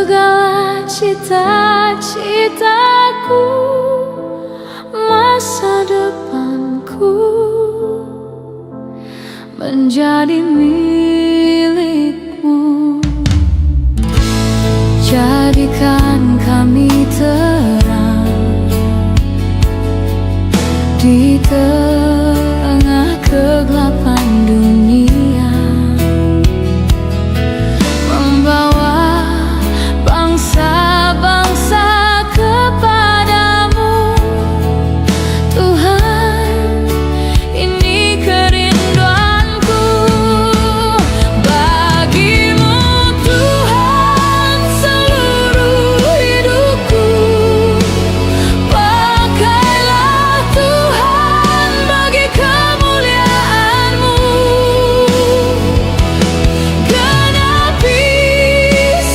segala cita-citaku, masa depanku menjadi milikmu. Jadikan kami terang di tengah kegelapan dunia, membawa bangsa-bangsa kepadamu. Tuhan, ini kerinduanku bagimu. Tuhan, seluruh hidupku pakailah Tuhan bagi kemuliaan-Mu. Genapi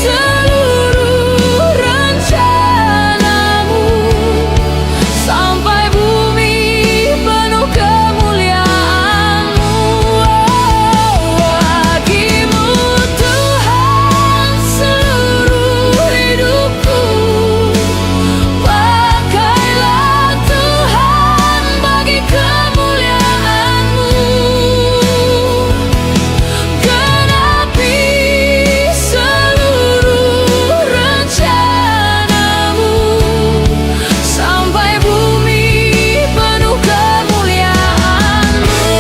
seluruh rencana-Mu sampai bumi penuh kemuliaan-Mu. Bagimu Tuhan, seluruh hidupku pakailah Tuhan bagi kemuliaan-Mu. Genapi seluruh rencana-Mu sampai bumi penuh kemuliaan-Mu.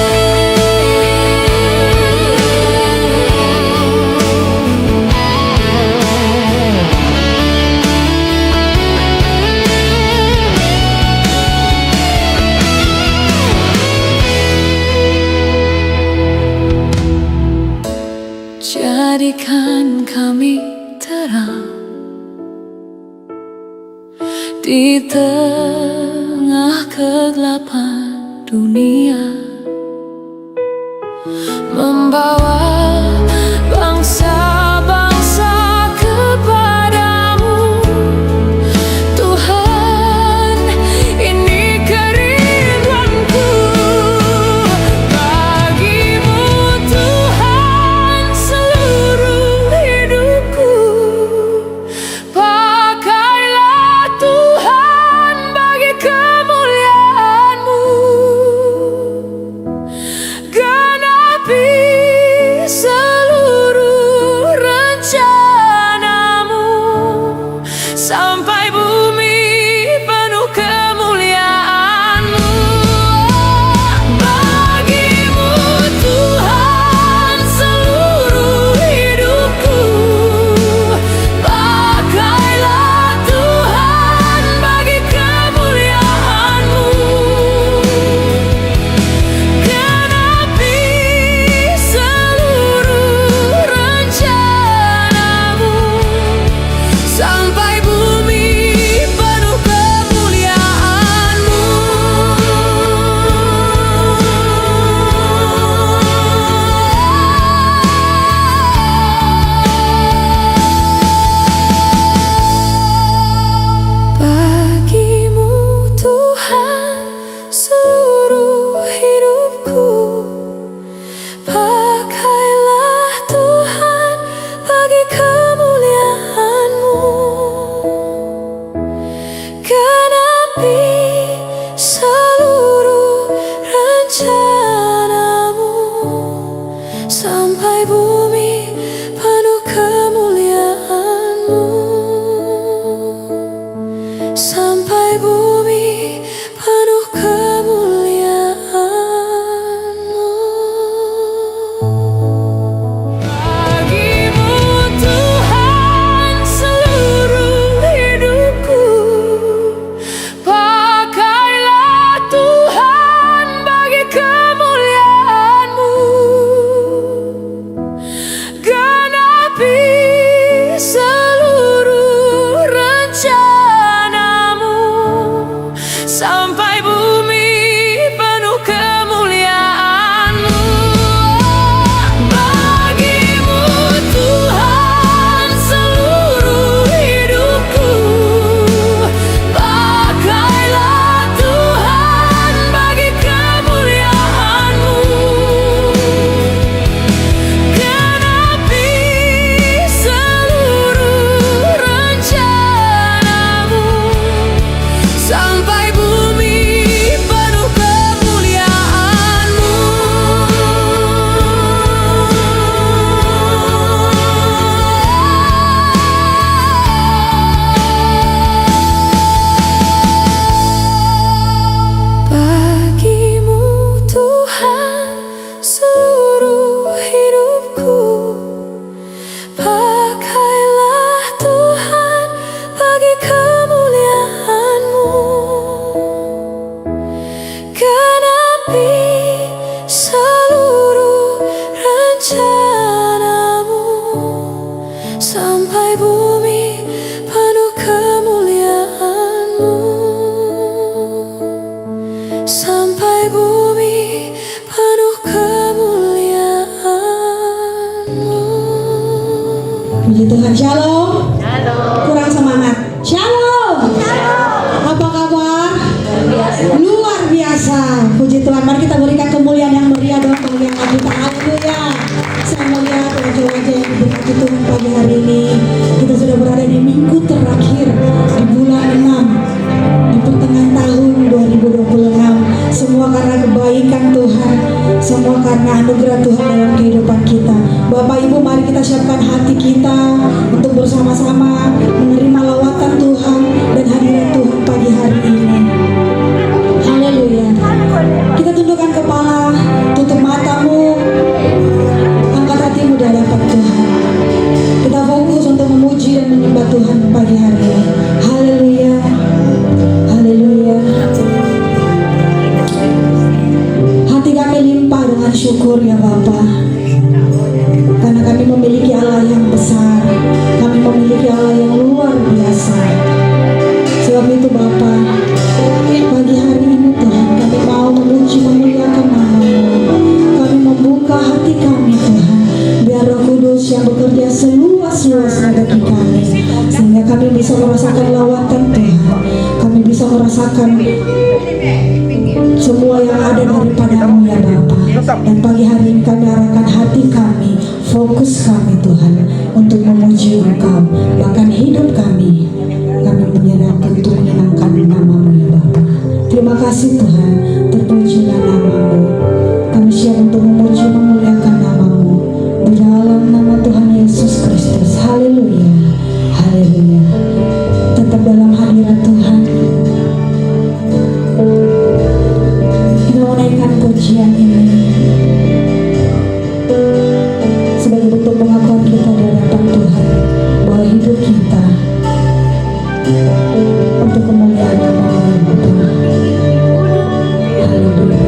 Jadikan kami terang di tengah kegelapan dunia, membawa bangsa-bangsa kepadamu. Tuhan, ini kerinduanku bagimu. Tuhan, seluruh hidupku pakailah Tuhan bagi kemuliaan-Mu. Genapi Shalom. Kurang semangat. Shalom. Apa kabar? Luar biasa. Puji Tuhan. Mari kita berikan kemuliaan yang meriah dong bagi yang kita. Haleluya. Saya melihat wajah-wajah yang diberkati Tuhan pagi hari ini. Kita sudah berada di minggu terakhir di bulan 6 di pertengahan tahun 2026. Semua karena kebaikan Tuhan, semua karena anugerah Tuhan dalam kehidupan kita. Bapak Ibu, mari kita siapkan hati kita untuk bersama-sama menerima lawatan Tuhan dan hadirat Tuhan pagi hari ini. Haleluya. Kita tundukkan kepala, tutup matamu, angkat hatimu di hadapan Tuhan. Kita fokus untuk memuji dan menyembah Tuhan pagi hari ini. Haleluya. Haleluya. Hati kami limpah dengan syukur ya Bapa, karena kami memiliki Allah yang besar, kami memiliki Allah yang luar biasa. Sebab itu Bapa, pagi hari ini Tuhan, kami mau memuji memuliakan nama-Mu. Kami membuka hati kami Tuhan, biar Roh Kudus yang bekerja seluas-luasnya bagi kami, sehingga kami bisa merasakan lawatan Tuhan. Kami bisa merasakan semua yang ada daripada-Mu ya Bapa. Dan pagi hari ini kami arahkan hati kami, fokus kami Tuhan, untuk memuji Engkau. Bahkan hidup kami menyerahkan untuk menyenangkan nama-Mu ya Bapa. Terima kasih Tuhan, terpujilah nama-Mu. Kami siap untuk memuji memuliakan nama-Mu di dalam nama Tuhan Yesus Kristus. Haleluya. Haleluya. Tetap dalam hadirat Tuhan. Kita menaikkan pujian ini sebagai bentuk pengakuan kita di hadapan Tuhan bahwa hidup kita untuk kemuliaan nama-Mu ya Bapa. Haleluya.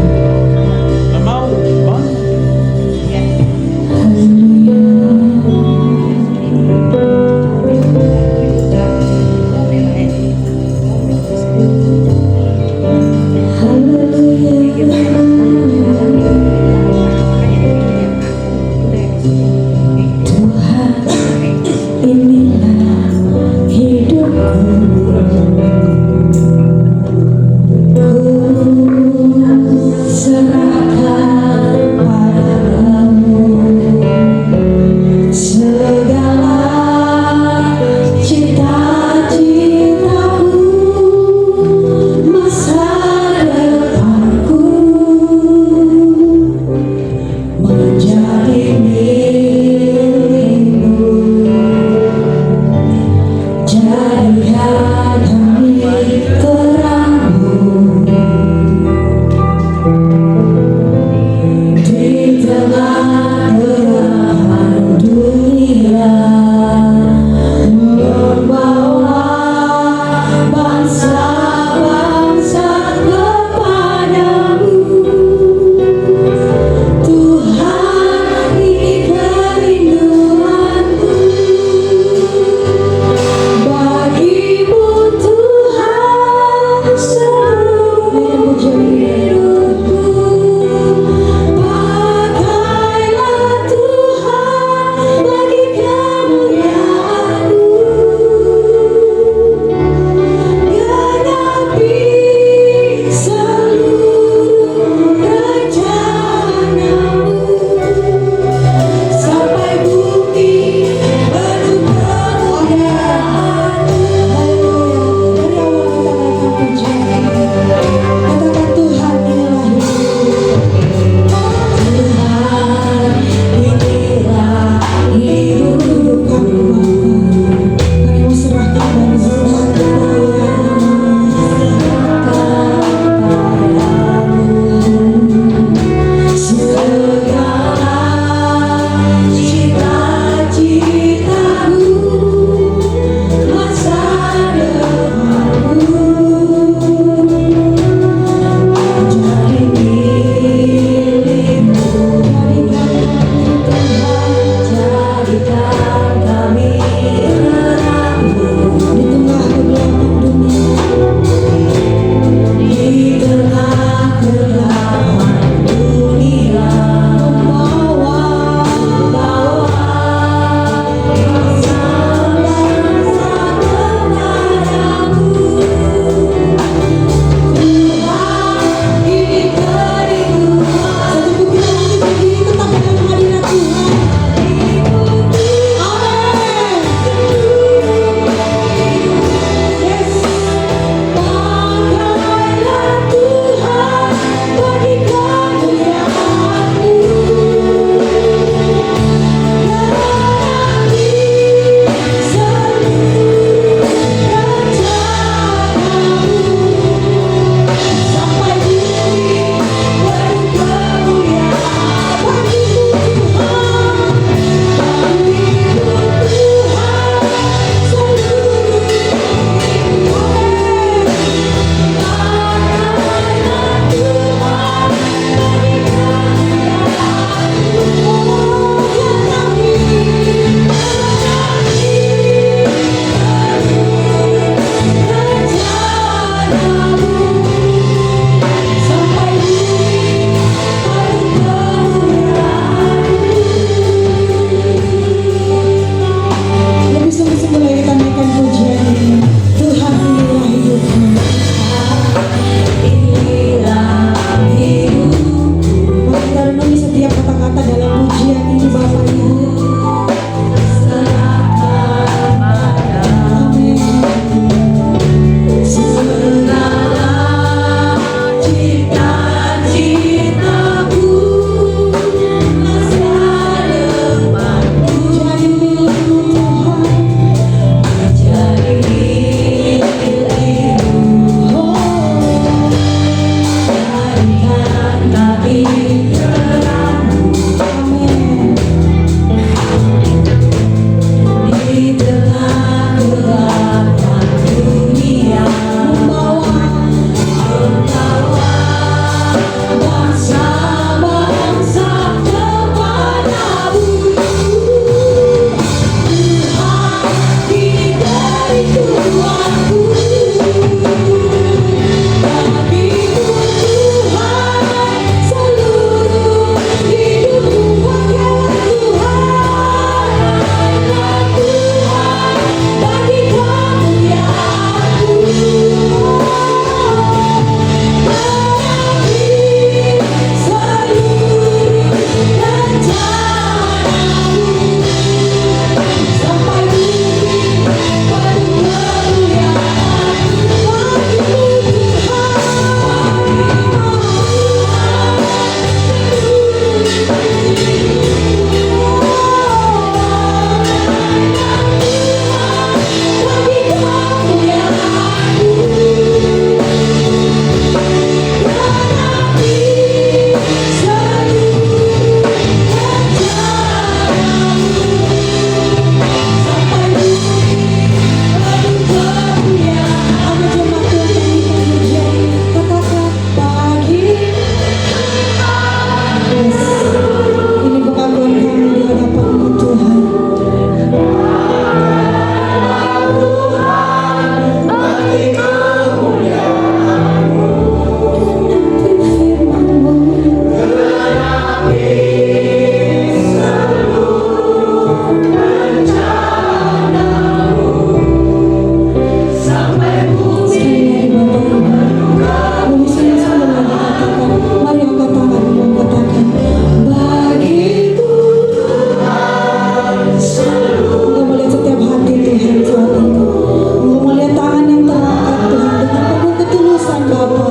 Engkau melihat tangan yang terangkat Tuhan, dengan penuh ketulusan Bapa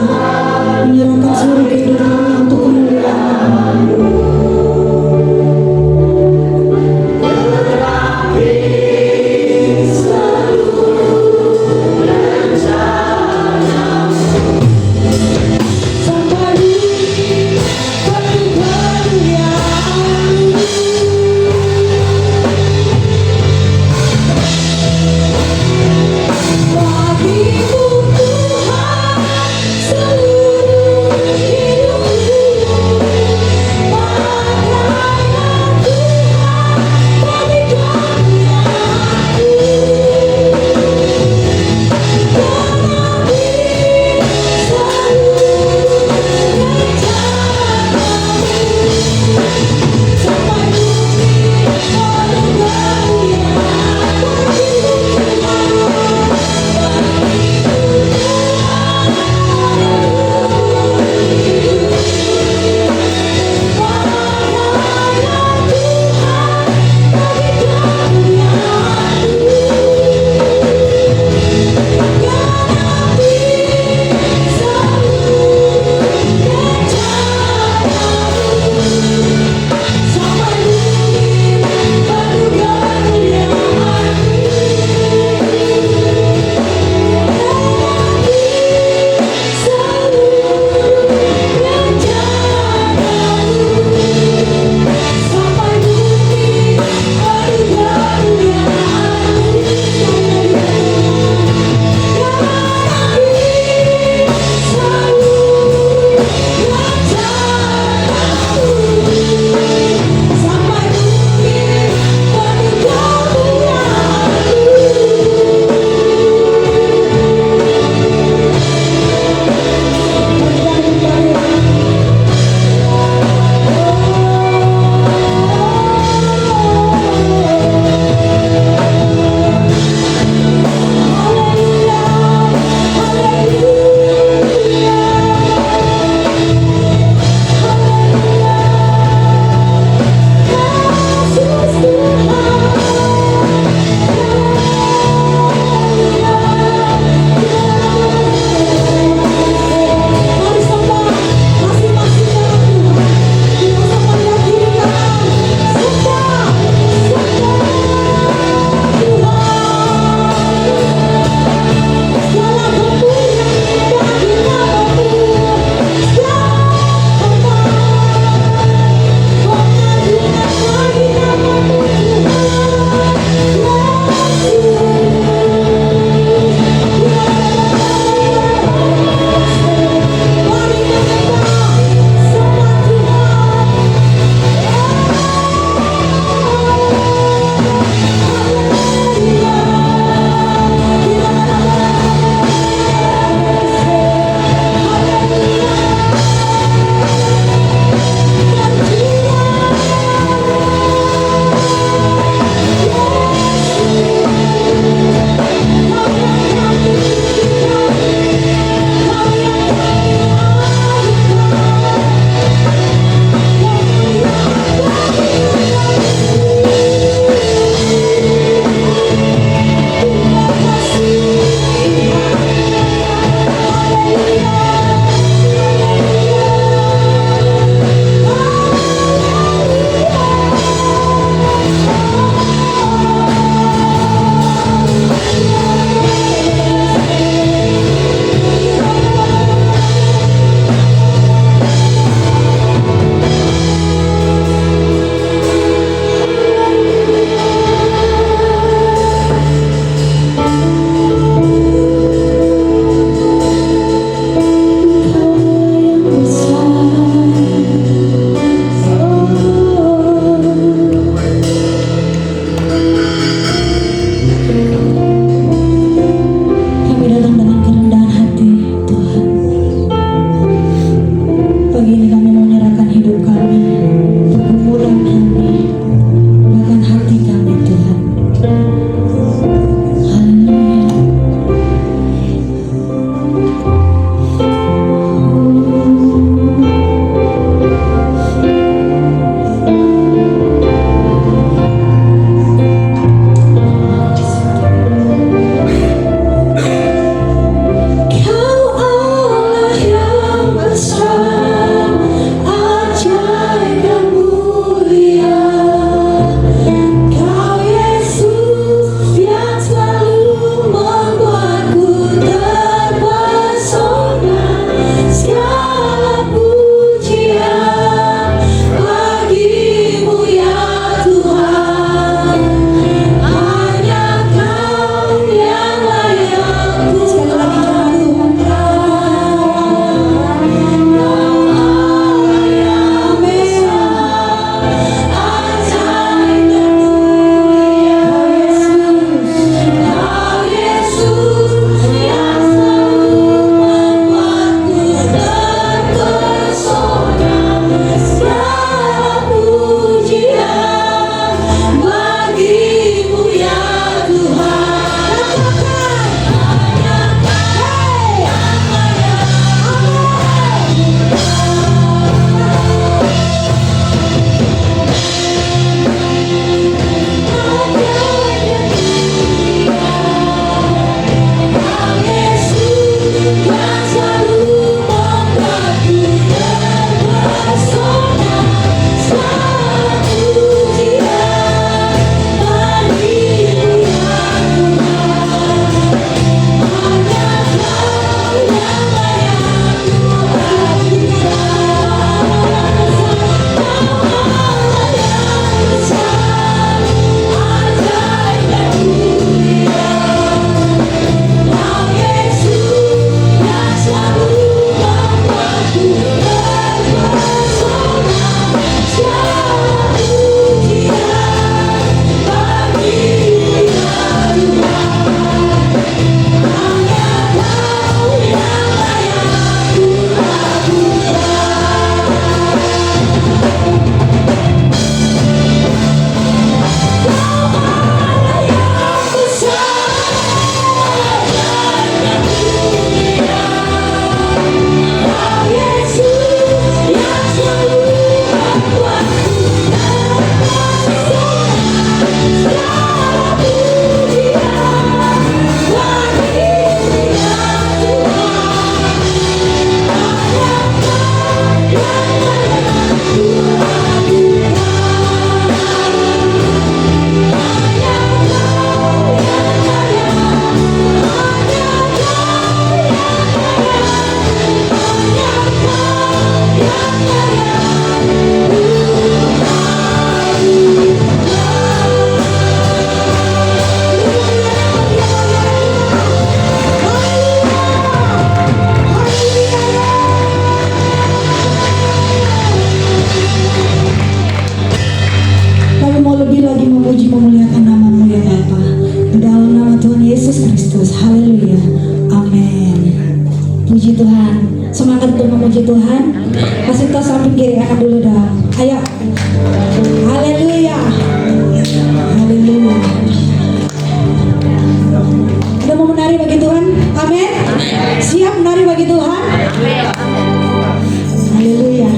menyerahkan seluruh kehidupan kami untuk kemuliaan. Sampai batu kemuliaan. Haleluya. Amin. Puji Tuhan. Semangat untuk memuji Tuhan. Kasih tos samping kiri kanan dulu dong. Ayo. Haleluya. Haleluya. Udah mau menari bagi Tuhan? Amin. Siap menari bagi Tuhan? Haleluya. Haleluya.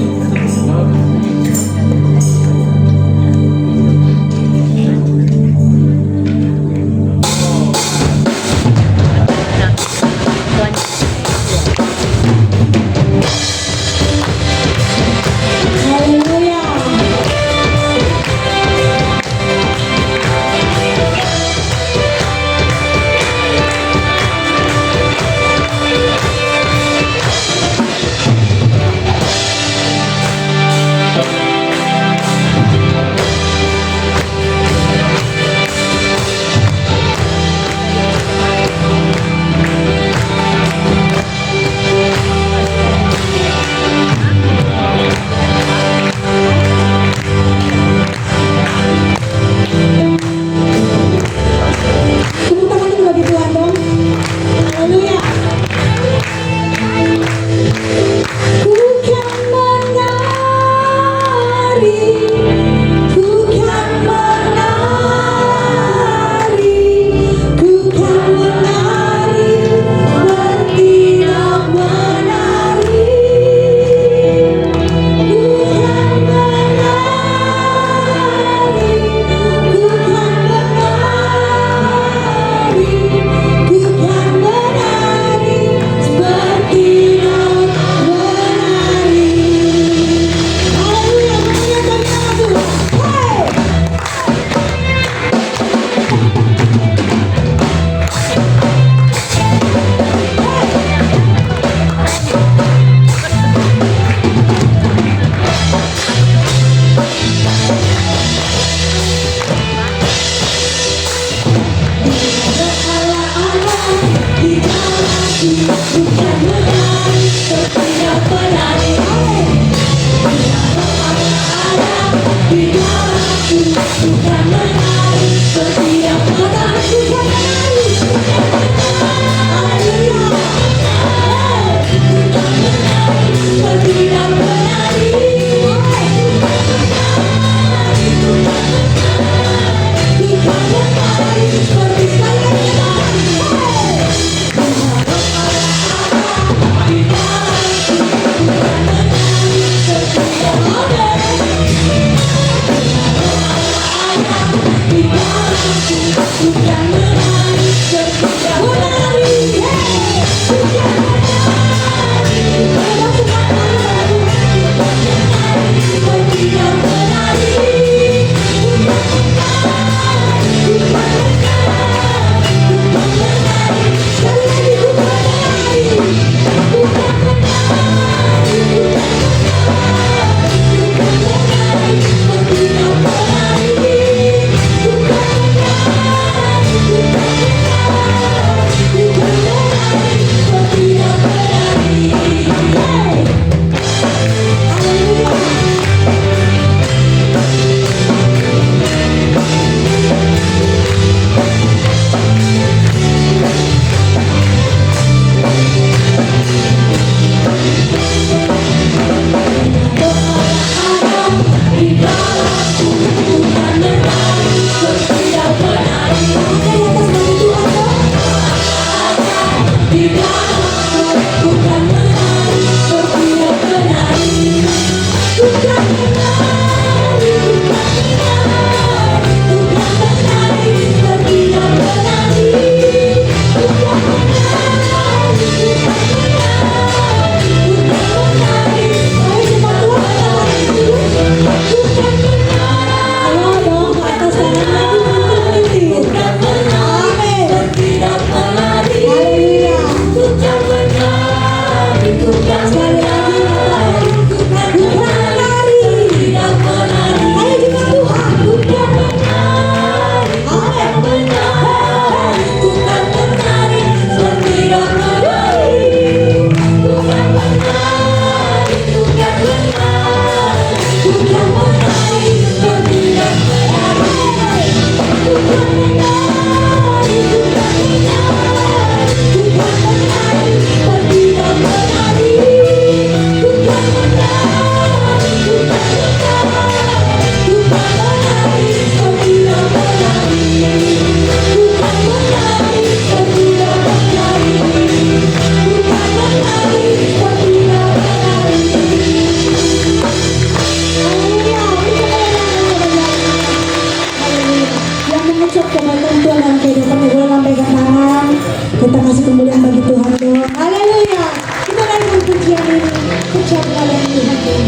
kita kasih kemuliaan bagi Tuhan dong. Haleluya. Kita naikkan pujian ini. Pujian kalian Tuhan dong.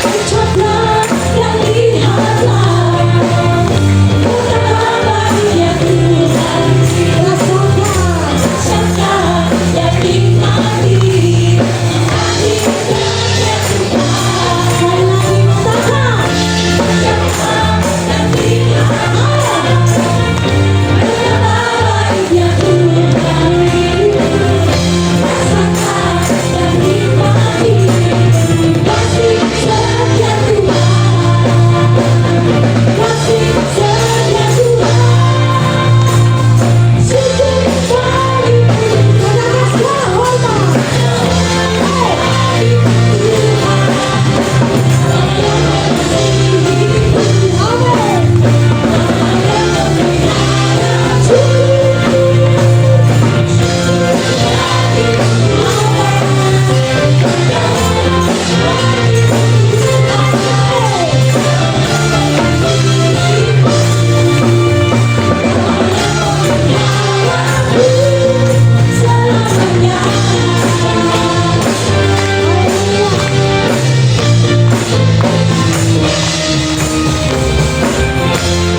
Ucaplah dan lihatlah betapa baiknya Tuhan. Rasakan dan nikmati hadiratnya Tuhan. Sekali lagi rasakan. Ucaplah dan lihatlah betapa baiknya Tuhan. Rasakan dan nikmati kasih setia Tuhan, kasih setia Tuhan. Syukur bagi Tuhan,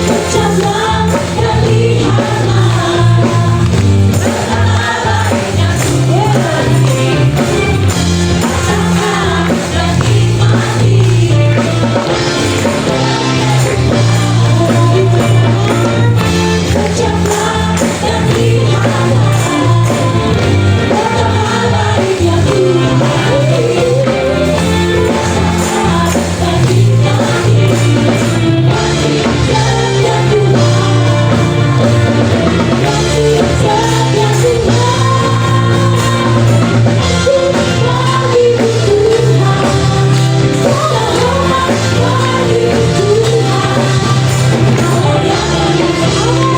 ucaplah dan lihatlah betapa baiknya Tuhan. Rasakan dan nikmati ucaplah dan lihatlah betapa baiknya Tuhan. Rasakan dan nikmati kasih setia Tuhan, kasih setia Tuhan. Syukur bagi Tuhan, segala hormat bagi Tuhan. Allah yang memelihara, Allah yang syukur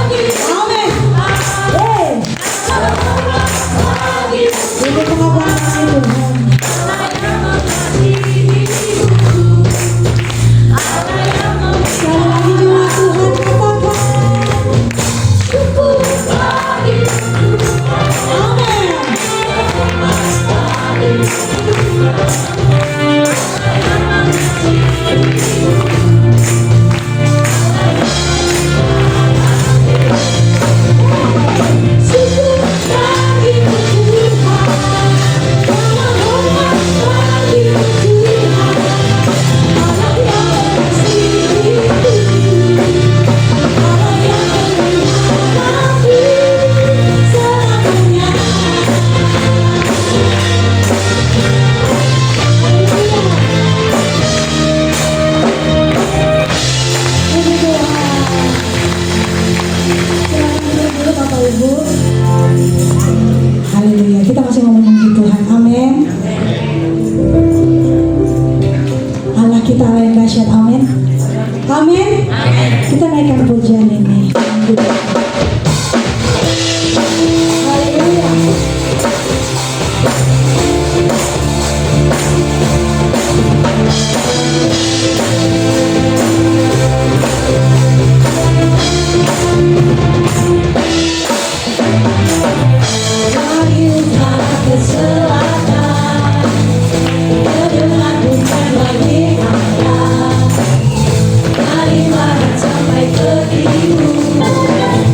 bagi Amin. Tuhan, hormat bagi Ini pengakuan kami Tuhan. Allah yang mengasihi hidupku, Allah yang Sekali lagi jemaat Tuhan katakan. syukur bagi Tuhan, Amin. hormat bagi Tuhan, Allah yang mengasihi hidupku. Syukur bagi Tuhan, segala hormat bagi Tuhan, Allah yang mengasihi hidupku, Allah yang memeliharaku selamanya. Puji Tuhan. Silakan duduk dulu Bapak Ibu. Haleluya. Kita masih mau memuji Tuhan. Amin. Allah kita Allah yang dahsyat. Amin. Amin. Kita naikkan pujian ini. Haleluya. Dari utara ke selatan, kedengar bukan lagi ada. Dari barat sampai ke timur,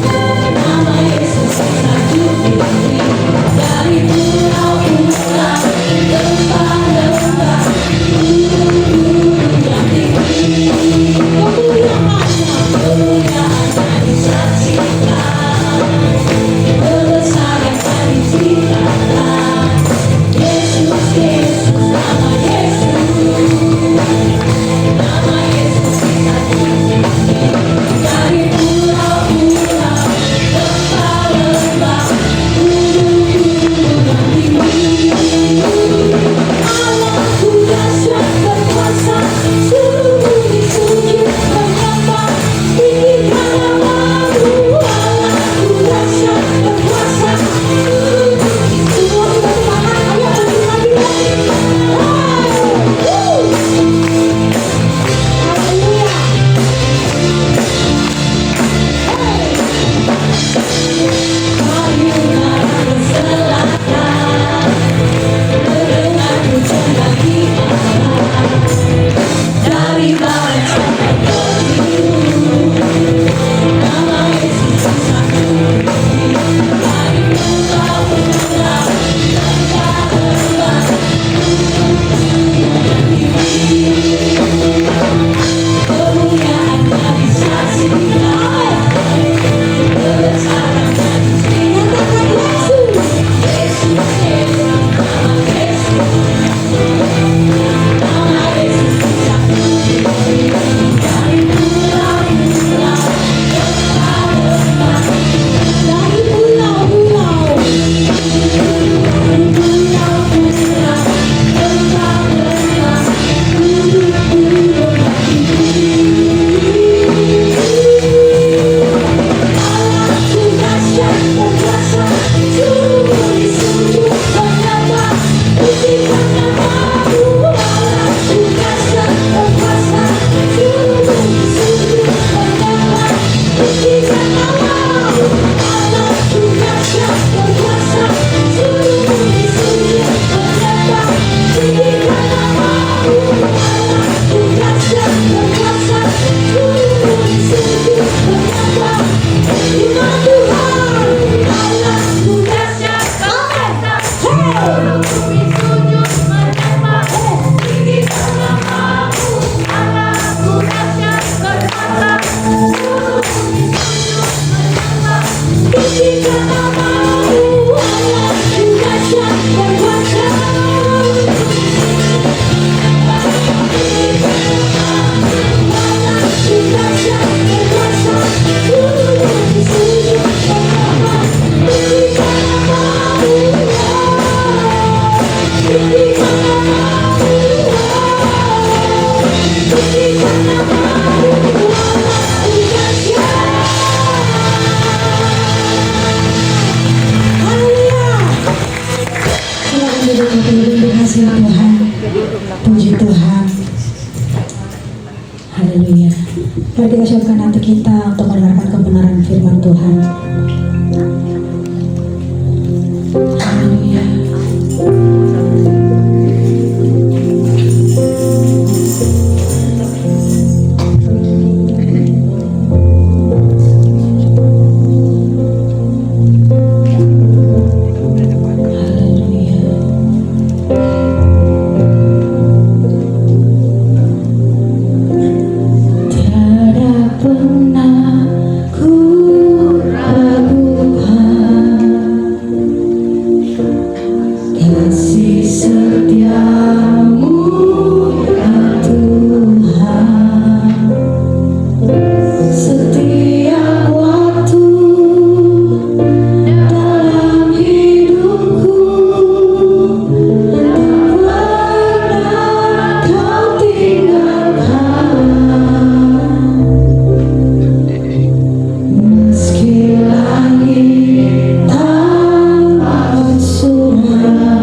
kasih Tuhan. Puji Tuhan. Haleluya. Mari kita siapkan hati kita untuk mendengarkan kebenaran firman Tuhan. Haleluya. Tiada pernah ku ragukan kasih setiamu ya Tuhan. Setiap waktu dalam hidupku tak pernah kau tinggalkan. Meski langit tak bersuara,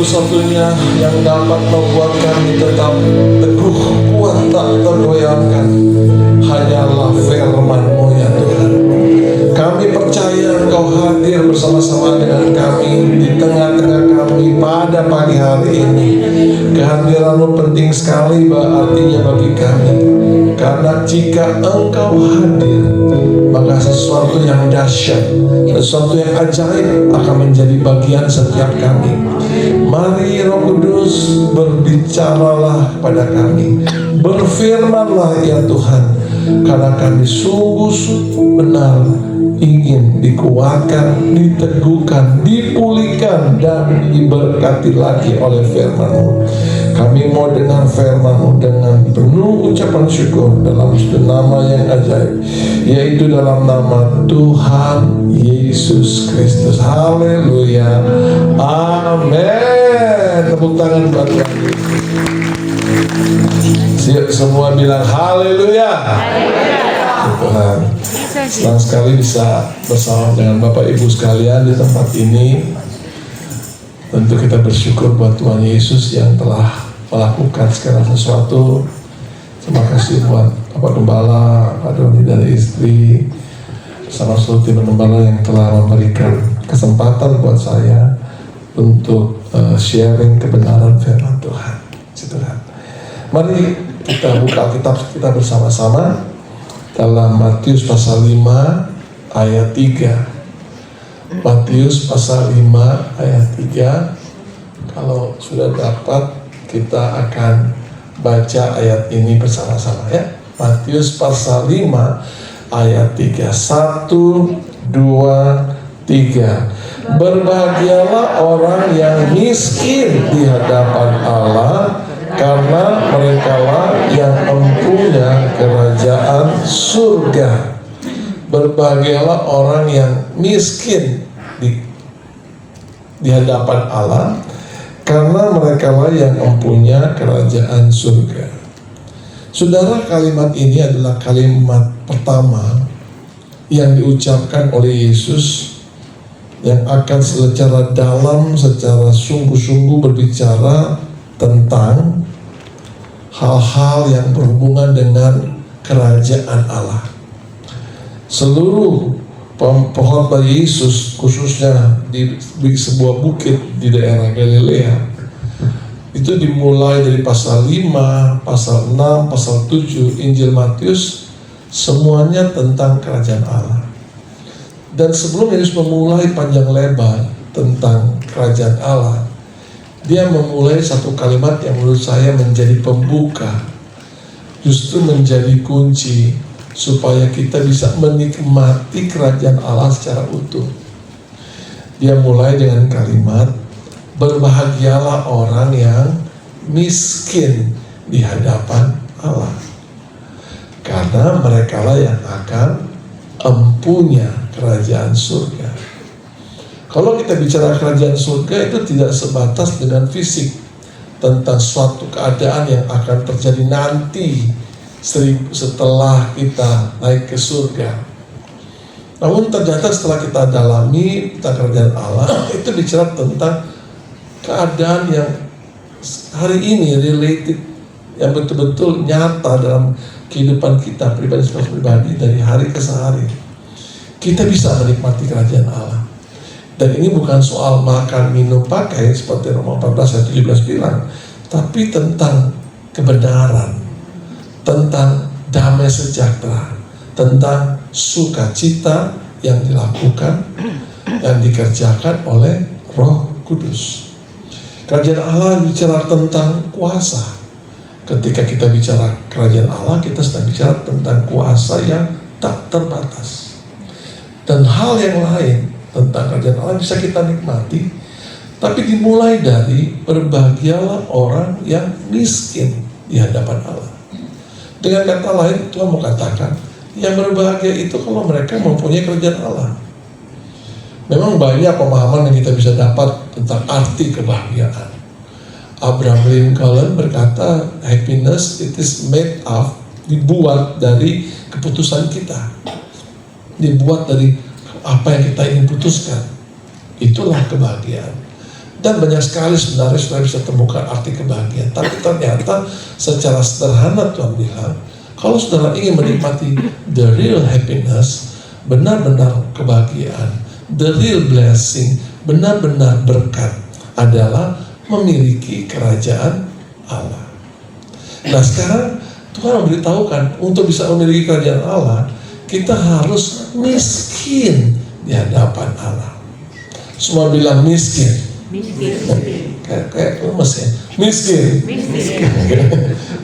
satu-satunya yang dapat membuat kami tetap teguh, kuat, tak tergoyahkan hanyalah firman-Mu ya Tuhan. Kami percaya Engkau hadir bersama-sama dengan kami di tengah-tengah kami pada pagi hari ini. Kehadiran-Mu penting sekali artinya bagi kami, karena jika Engkau hadir, maka sesuatu yang dahsyat, sesuatu yang ajaib akan menjadi bagian setiap kami. Mari Roh Kudus, berbicaralah kepada kami, berfirmanlah ya Tuhan, karena kami sungguh-sungguh benar ingin dikuatkan, diteguhkan, dipulihkan, dan diberkati lagi oleh firman-Mu. Kami mau dengar firman-Mu dengan penuh ucapan syukur dalam nama yang ajaib, yaitu dalam nama Tuhan Yesus Kristus. Haleluya, amin. Tepuk tangan buat Tuhan. Siap semua bilang haleluya. Tuhan, senang sekali bisa bersama dengan Bapak Ibu sekalian di tempat ini. Tentu kita bersyukur buat Tuhan Yesus yang telah melakukan segala sesuatu. Terima kasih buat Bapak Gembala, Pak Doni dan istri, bersama seluruh tim Gembala yang telah memberikan kesempatan buat saya untuk sharing kebenaran firman Tuhan. Tuhan, mari kita buka Alkitab kita bersama-sama dalam Matius pasal 5 ayat 3. Matius pasal 5 ayat 3. Kalau sudah dapat, kita akan baca ayat ini bersama-sama ya. Matius pasal 5 ayat 3. 1, 2, 3. Berbahagialah orang yang miskin di hadapan Allah, karena merekalah yang mempunyai kerajaan surga. Berbahagialah orang yang miskin di hadapan Allah, karena merekalah yang mempunyai kerajaan surga. Saudara, kalimat ini adalah kalimat pertama yang diucapkan oleh Yesus, yang akan secara dalam, secara sungguh-sungguh berbicara tentang hal-hal yang berhubungan dengan kerajaan Allah. Seluruh pengkhotbah Yesus, khususnya di sebuah bukit di daerah Galilea, itu dimulai dari pasal 5, pasal 6, pasal 7, Injil Matius, semuanya tentang kerajaan Allah. Dan sebelum Yesus memulai panjang lebar tentang kerajaan Allah, dia memulai satu kalimat yang menurut saya menjadi pembuka, justru menjadi kunci supaya kita bisa menikmati kerajaan Allah secara utuh. Dia mulai dengan kalimat, berbahagialah orang yang miskin di hadapan Allah, karena merekalah yang akan empunya kerajaan surga. Kalau kita bicara kerajaan surga, itu tidak sebatas dengan fisik, tentang suatu keadaan yang akan terjadi nanti setelah kita naik ke surga. Namun ternyata setelah kita dalami tentang kerajaan Allah, itu bicara tentang keadaan yang hari ini related, yang betul-betul nyata dalam kehidupan kita pribadi dari hari ke hari. Kita bisa menikmati kerajaan Allah. Dan ini bukan soal makan, minum, pakai seperti Roma 14 ayat 17 bilang, tapi tentang kebenaran, tentang damai sejahtera, tentang sukacita yang dilakukan dan dikerjakan oleh Roh Kudus. Kerajaan Allah bicara tentang kuasa. Ketika kita bicara kerajaan Allah, kita sedang bicara tentang kuasa yang tak terbatas. Dan hal yang lain tentang kerajaan Allah bisa kita nikmati, tapi dimulai dari berbahagialah orang yang miskin di hadapan Allah. Dengan kata lain, Tuhan mau katakan, yang berbahagia itu kalau mereka mempunyai kerajaan Allah. Memang banyak pemahaman yang kita bisa dapat tentang arti kebahagiaan. Abraham Lincoln berkata, happiness it is made of, dibuat dari keputusan kita, dibuat dari apa yang kita ingin putuskan. Itulah kebahagiaan. Dan banyak sekali sebenarnya saudara bisa temukan arti kebahagiaan. Tapi ternyata secara sederhana Tuhan bilang, kalau saudara ingin menikmati the real happiness, benar-benar kebahagiaan, the real blessing, benar-benar berkat, adalah memiliki kerajaan Allah. Nah sekarang Tuhan memberitahukan untuk bisa memiliki kerajaan Allah, kita harus miskin di hadapan Allah. Semua bilang miskin. Kayak lemes ya. Miskin.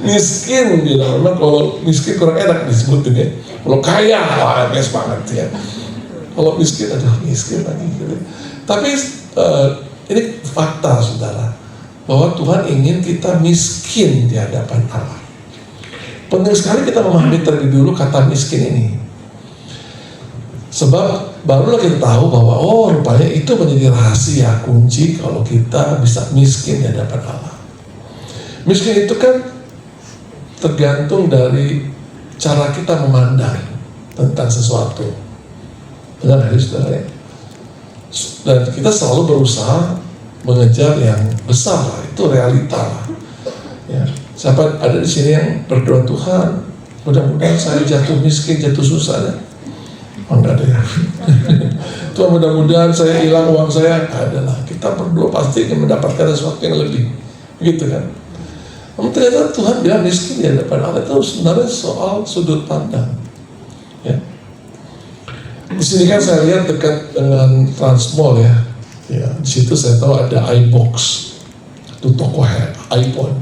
Miskin bilang. Memang kalau miskin kurang enak disebutin ya. Kalau kaya, wah biasa banget ya. Kalau miskin, aduh miskin lagi gitu. Tapi ini fakta saudara, bahwa Tuhan ingin kita miskin di hadapan Allah. Penting sekali kita memahami terlebih dulu kata miskin ini. Sebab barulah kita tahu bahwa rupanya itu menjadi rahasia kunci kalau kita bisa miskin di hadapan Allah. Miskin itu kan tergantung dari cara kita memandang tentang sesuatu. Benar ya saudara? Dan kita selalu berusaha mengejar yang besar lah, itu realita lah. Ya. Siapa ada di sini yang berdoa, Tuhan, mudah-mudahan saya jatuh miskin, jatuh susah ya? Enggak ada ya. Tuhan mudah-mudahan saya hilang uang saya. Adalah kita berdoa pasti ingin mendapatkan sesuatu yang lebih, gitu kan? Namun ternyata Tuhan bilang miskin di hadapan Allah itu sebenarnya soal sudut pandang. Ya. Di sini kan saya lihat dekat dengan Transmall ya. Ya, di situ saya tahu ada iBox, itu toko iPhone.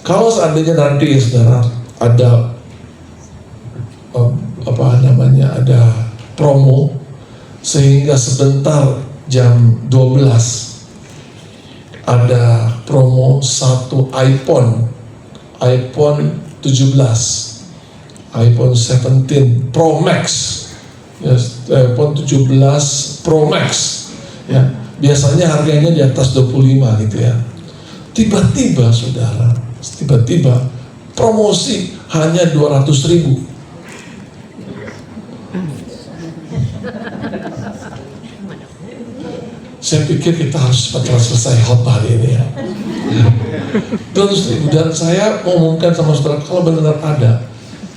Kalau seandainya nanti saudara ada ada promo sehingga sebentar jam 12 ada promo satu iPhone 17, iPhone 17 Pro Max, iPhone 17 Pro Max ya, biasanya harganya di atas 25 gitu ya. Tiba-tiba saudara, promosi hanya 200.000. Saya pikir kita harus cepat selesai khotbah hari ini ya. 200.000, dan saya mengumumkan sama saudara, kalau benar ada,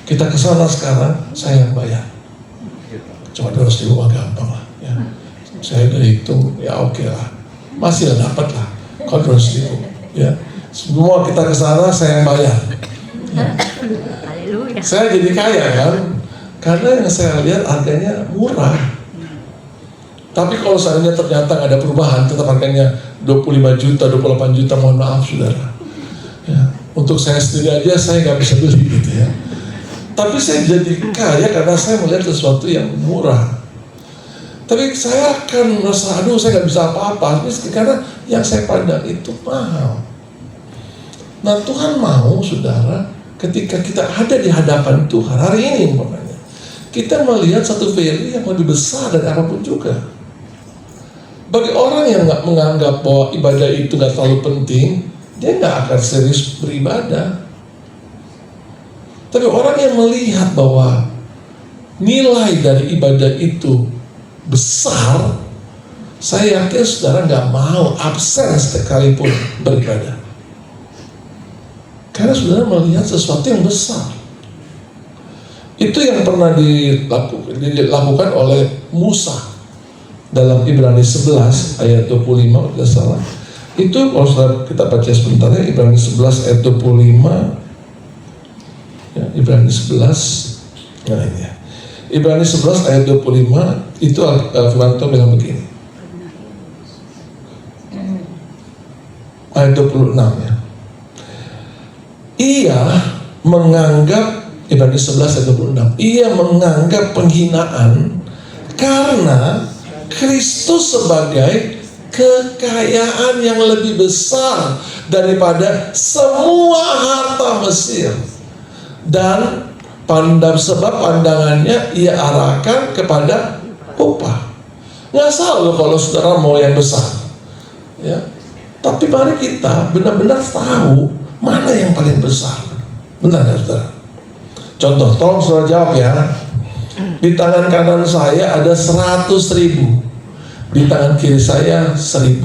kita kesana sekarang, saya yang bayar. Cuma 200.000 mah gampang lah ya. Saya udah hitung, ya oke lah, masih lah dapat lah kalau 200.000 ya. Semua kita kesana, saya yang bayar ya. Saya jadi kaya kan, karena yang saya lihat harganya murah. Tapi kalau seandainya ternyata ada perubahan, tetap harganya 25 juta, 28 juta, mohon maaf saudara ya, untuk saya sendiri aja saya nggak bisa beli gitu ya. Tapi saya jadi kaya karena saya melihat sesuatu yang murah. Tapi saya akan merasa, aduh saya nggak bisa apa-apa, karena yang saya pandang itu mahal. Nah Tuhan mau saudara, ketika kita ada di hadapan Tuhan hari ini umpamanya, kita melihat satu value yang lebih besar dari apapun juga. Bagi orang yang nggak menganggap bahwa ibadah itu nggak terlalu penting, dia nggak akan serius beribadah. Tapi orang yang melihat bahwa nilai dari ibadah itu besar, saya yakin saudara nggak mau absen sekalipun beribadah. Karena saudara melihat sesuatu yang besar. Itu yang pernah dilakukan oleh Musa dalam Ibrani 11 ayat 25 tidak salah. Itu kalau kita baca sebentar ya, Ibrani 11 ayat 25 ya, Ibrani 11 nah ini ya. Ibrani 11 ayat 25 itu firman Tuhan bilang begini, ayat 26 ya. Ia menganggap, Ibrani 11 ayat 26, ia menganggap penghinaan karena Kristus sebagai kekayaan yang lebih besar daripada semua harta Mesir, dan sebab pandangannya ia arahkan kepada upah. Nggak salah kalau saudara mau yang besar ya, tapi mari kita benar-benar tahu mana yang paling besar. Benar ya saudara? Contoh, tolong saudara jawab ya. Di tangan kanan saya ada 100.000, di tangan kiri saya 1.000.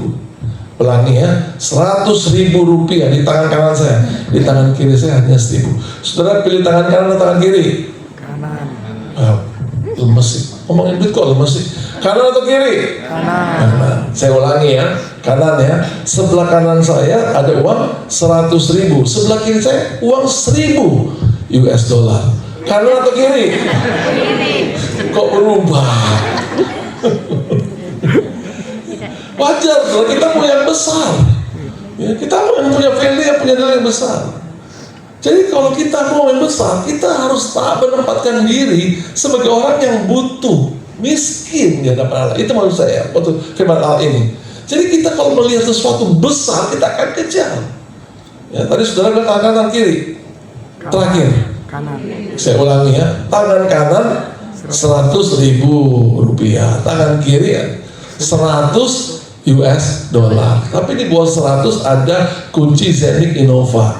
Ulangi ya, 100.000 rupiah di tangan kanan saya, di tangan kiri saya hanya 1.000. Saudara pilih tangan kanan atau tangan kiri? Kanan. Lemes sih, ngomongin duit kok lemes sih. Kanan atau kiri? Kanan. Saya ulangi ya, kanan ya. Sebelah kanan saya ada uang 100.000, sebelah kiri saya uang 1.000 US dollar. Kanan atau kiri? Kok berubah? Wajar, kalau kita mau yang besar, ya, kita mau yang punya value, yang punya nilai yang besar. Jadi kalau kita mau yang besar, kita harus tak menempatkan diri sebagai orang yang butuh, miskin di hadapan Allah. Itu maksud saya waktu firman Allah ini. Jadi kita kalau melihat sesuatu besar, kita akan kejar. Ya, tadi saudara bilang tangan kanan kiri. Terakhir, Kanan. saya ulangi ya, tangan kanan 100.000 rupiah, tangan kiri ya 100 US dollar. Tapi di bawah 100 ada kunci Zenith Innova.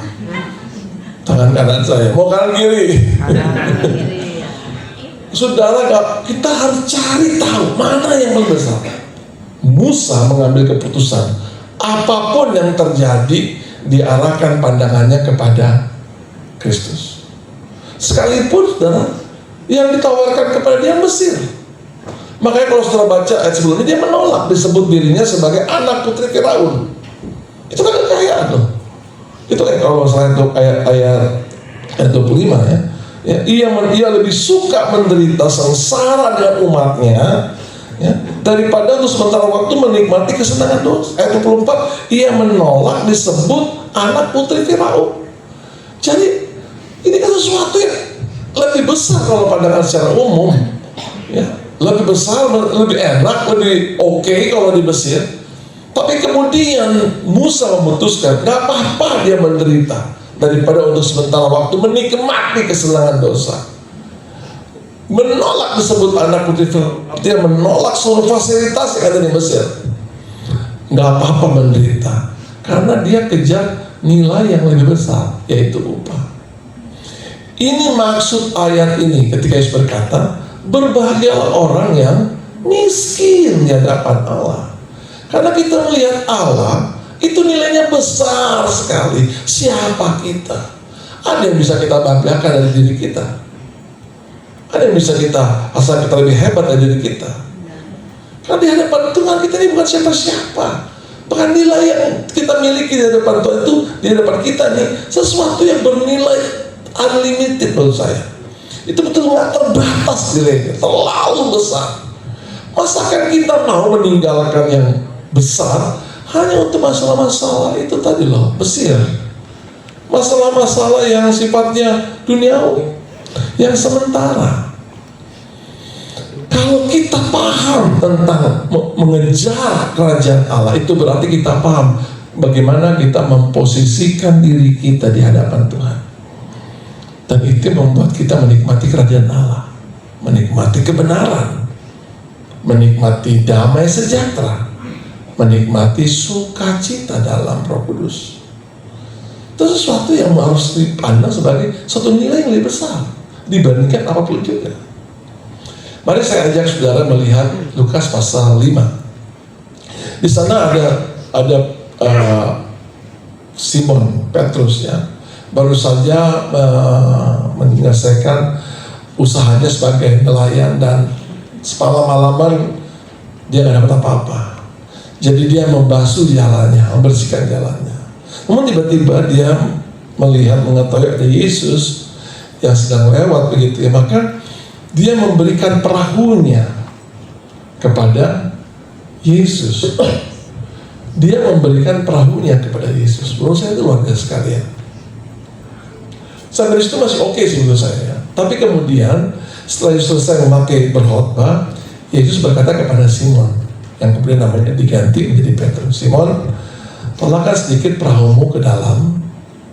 Tangan kanan saya, mau kanan kiri. Saudara, kita harus cari tahu mana yang paling besar. Musa mengambil keputusan, apapun yang terjadi diarahkan pandangannya kepada Kristus. Sekalipun saudara, yang ditawarkan kepada dia Mesir. Makanya kalau saudara baca ayat sebelumnya, dia menolak disebut dirinya sebagai anak putri Firaun. Itu kan kekayaan loh. Itu kayak kalau misalnya untuk ayat 25 ya. Ia lebih suka menderita sengsara dengan umatnya ya, daripada untuk sementara waktu menikmati kesenangan dosa. Ayat 24, ia menolak disebut anak putri Firaun. Jadi ini kan sesuatu yang lebih besar kalau pandangan secara umum ya. Lebih besar, lebih enak, lebih oke kalau di Mesir. Tapi kemudian Musa memutuskan, gak apa-apa dia menderita daripada untuk sementara waktu menikmati kesenangan dosa. Menolak disebut anak putri Firaun, dia menolak seluruh fasilitas yang ada di Mesir. Gak apa-apa menderita, karena dia kejar nilai yang lebih besar, yaitu upah. Ini maksud ayat ini ketika Yesus berkata, berbahagialah orang yang miskin di hadapan Allah. Karena kita melihat Allah itu nilainya besar sekali. Siapa kita? Ada yang bisa kita banggakan dari diri kita. Ada yang bisa kita asal kita lebih hebat dari diri kita. Karena di hadapan Tuhan kita ini bukan siapa-siapa. Bahkan nilai yang kita miliki di hadapan Tuhan itu, di hadapan kita nih, sesuatu yang bernilai unlimited menurut saya. Itu betul nggak terbatas nilainya, terlalu besar. Masakan kita mau meninggalkan yang besar hanya untuk masalah-masalah itu tadi loh, Mesir. Masalah-masalah yang sifatnya duniawi, yang sementara. Kalau kita paham tentang mengejar kerajaan Allah, itu berarti kita paham bagaimana kita memposisikan diri kita di hadapan Tuhan. Dan itu membuat kita menikmati kerajaan Allah, menikmati kebenaran, menikmati damai sejahtera, menikmati sukacita dalam Roh Kudus. Itu sesuatu yang harus dipandang sebagai suatu nilai yang lebih besar dibandingkan apapun juga. Mari saya ajak saudara melihat Lukas pasal 5. Di sana ada Simon Petrus ya, baru saja menyelesaikan usahanya sebagai nelayan dan semalam-malaman dia nggak dapat apa-apa. Jadi dia membasuh jalannya, membersihkan jalannya. Namun tiba-tiba dia melihat, mengetahui ada Yesus yang sedang lewat begitu ya, maka dia memberikan perahunya kepada Yesus. Dia memberikan perahunya kepada Yesus. Menurut saya itu luar biasa sekali ya. Sampai situ masih oke sih menurut saya ya. Tapi kemudian setelah Yesus selesai memakai berkhotbah, Yesus berkata kepada Simon, yang kemudian namanya diganti menjadi Petrus, Simon, tolakkan sedikit perahumu ke dalam,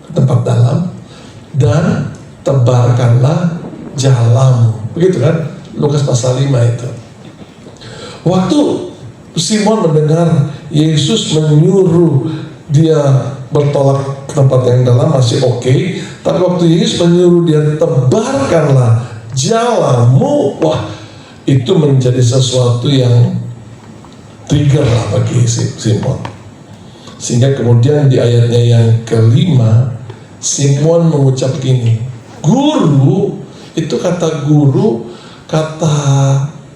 ke tempat dalam, dan tebarkanlah jalamu. Begitu kan? Lukas pasal 5 itu. Waktu Simon mendengar Yesus menyuruh dia bertolak ke tempat yang dalam masih oke, tapi waktu Yesus menyuruh dia tebarkanlah jalamu, wah itu menjadi sesuatu yang trigger lah bagi Simon. Sehingga kemudian di ayatnya yang kelima, Simon mengucap gini, guru, itu kata guru, kata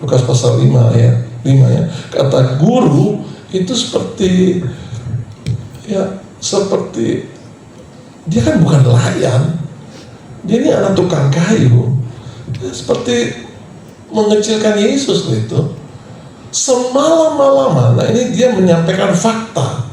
Lukas pasal 5 ayat 5 ya, kata guru itu seperti ya, seperti dia kan bukan nelayan, dia ini anak tukang kayu, seperti mengecilkan Yesus itu. Semalam-malaman, nah ini dia menyampaikan fakta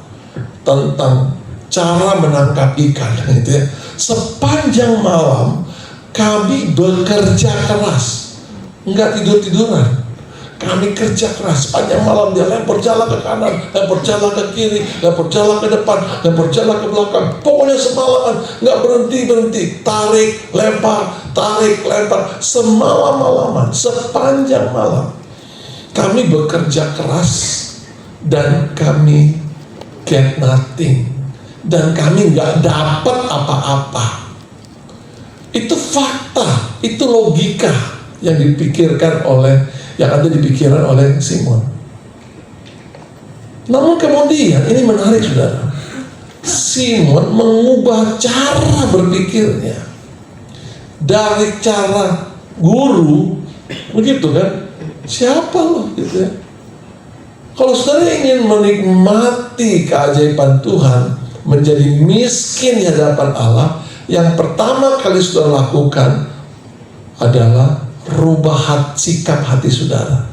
tentang cara menangkap ikan gitu ya. Sepanjang malam kami bekerja keras, nggak tidur-tiduran. Kami kerja keras sepanjang malam, dia lempar jala ke kanan, lempar jala ke kiri, lempar jala ke depan, lempar jala ke belakang. Pokoknya semalaman nggak berhenti, tarik, lempar, semalam-malaman, sepanjang malam. Kami bekerja keras dan kami get nothing, dan kami nggak dapat apa-apa. Itu fakta, itu logika yang dipikirkan yang ada di pikiran oleh Simon. Namun kemudian ini menarik saudara, Simon mengubah cara berpikirnya dari cara guru, begitu kan? Siapa loh gitu ya? Kalau saudara ingin menikmati keajaiban Tuhan, menjadi miskin di hadapan Allah, yang pertama kali saudara lakukan adalah rubah sikap hati saudara.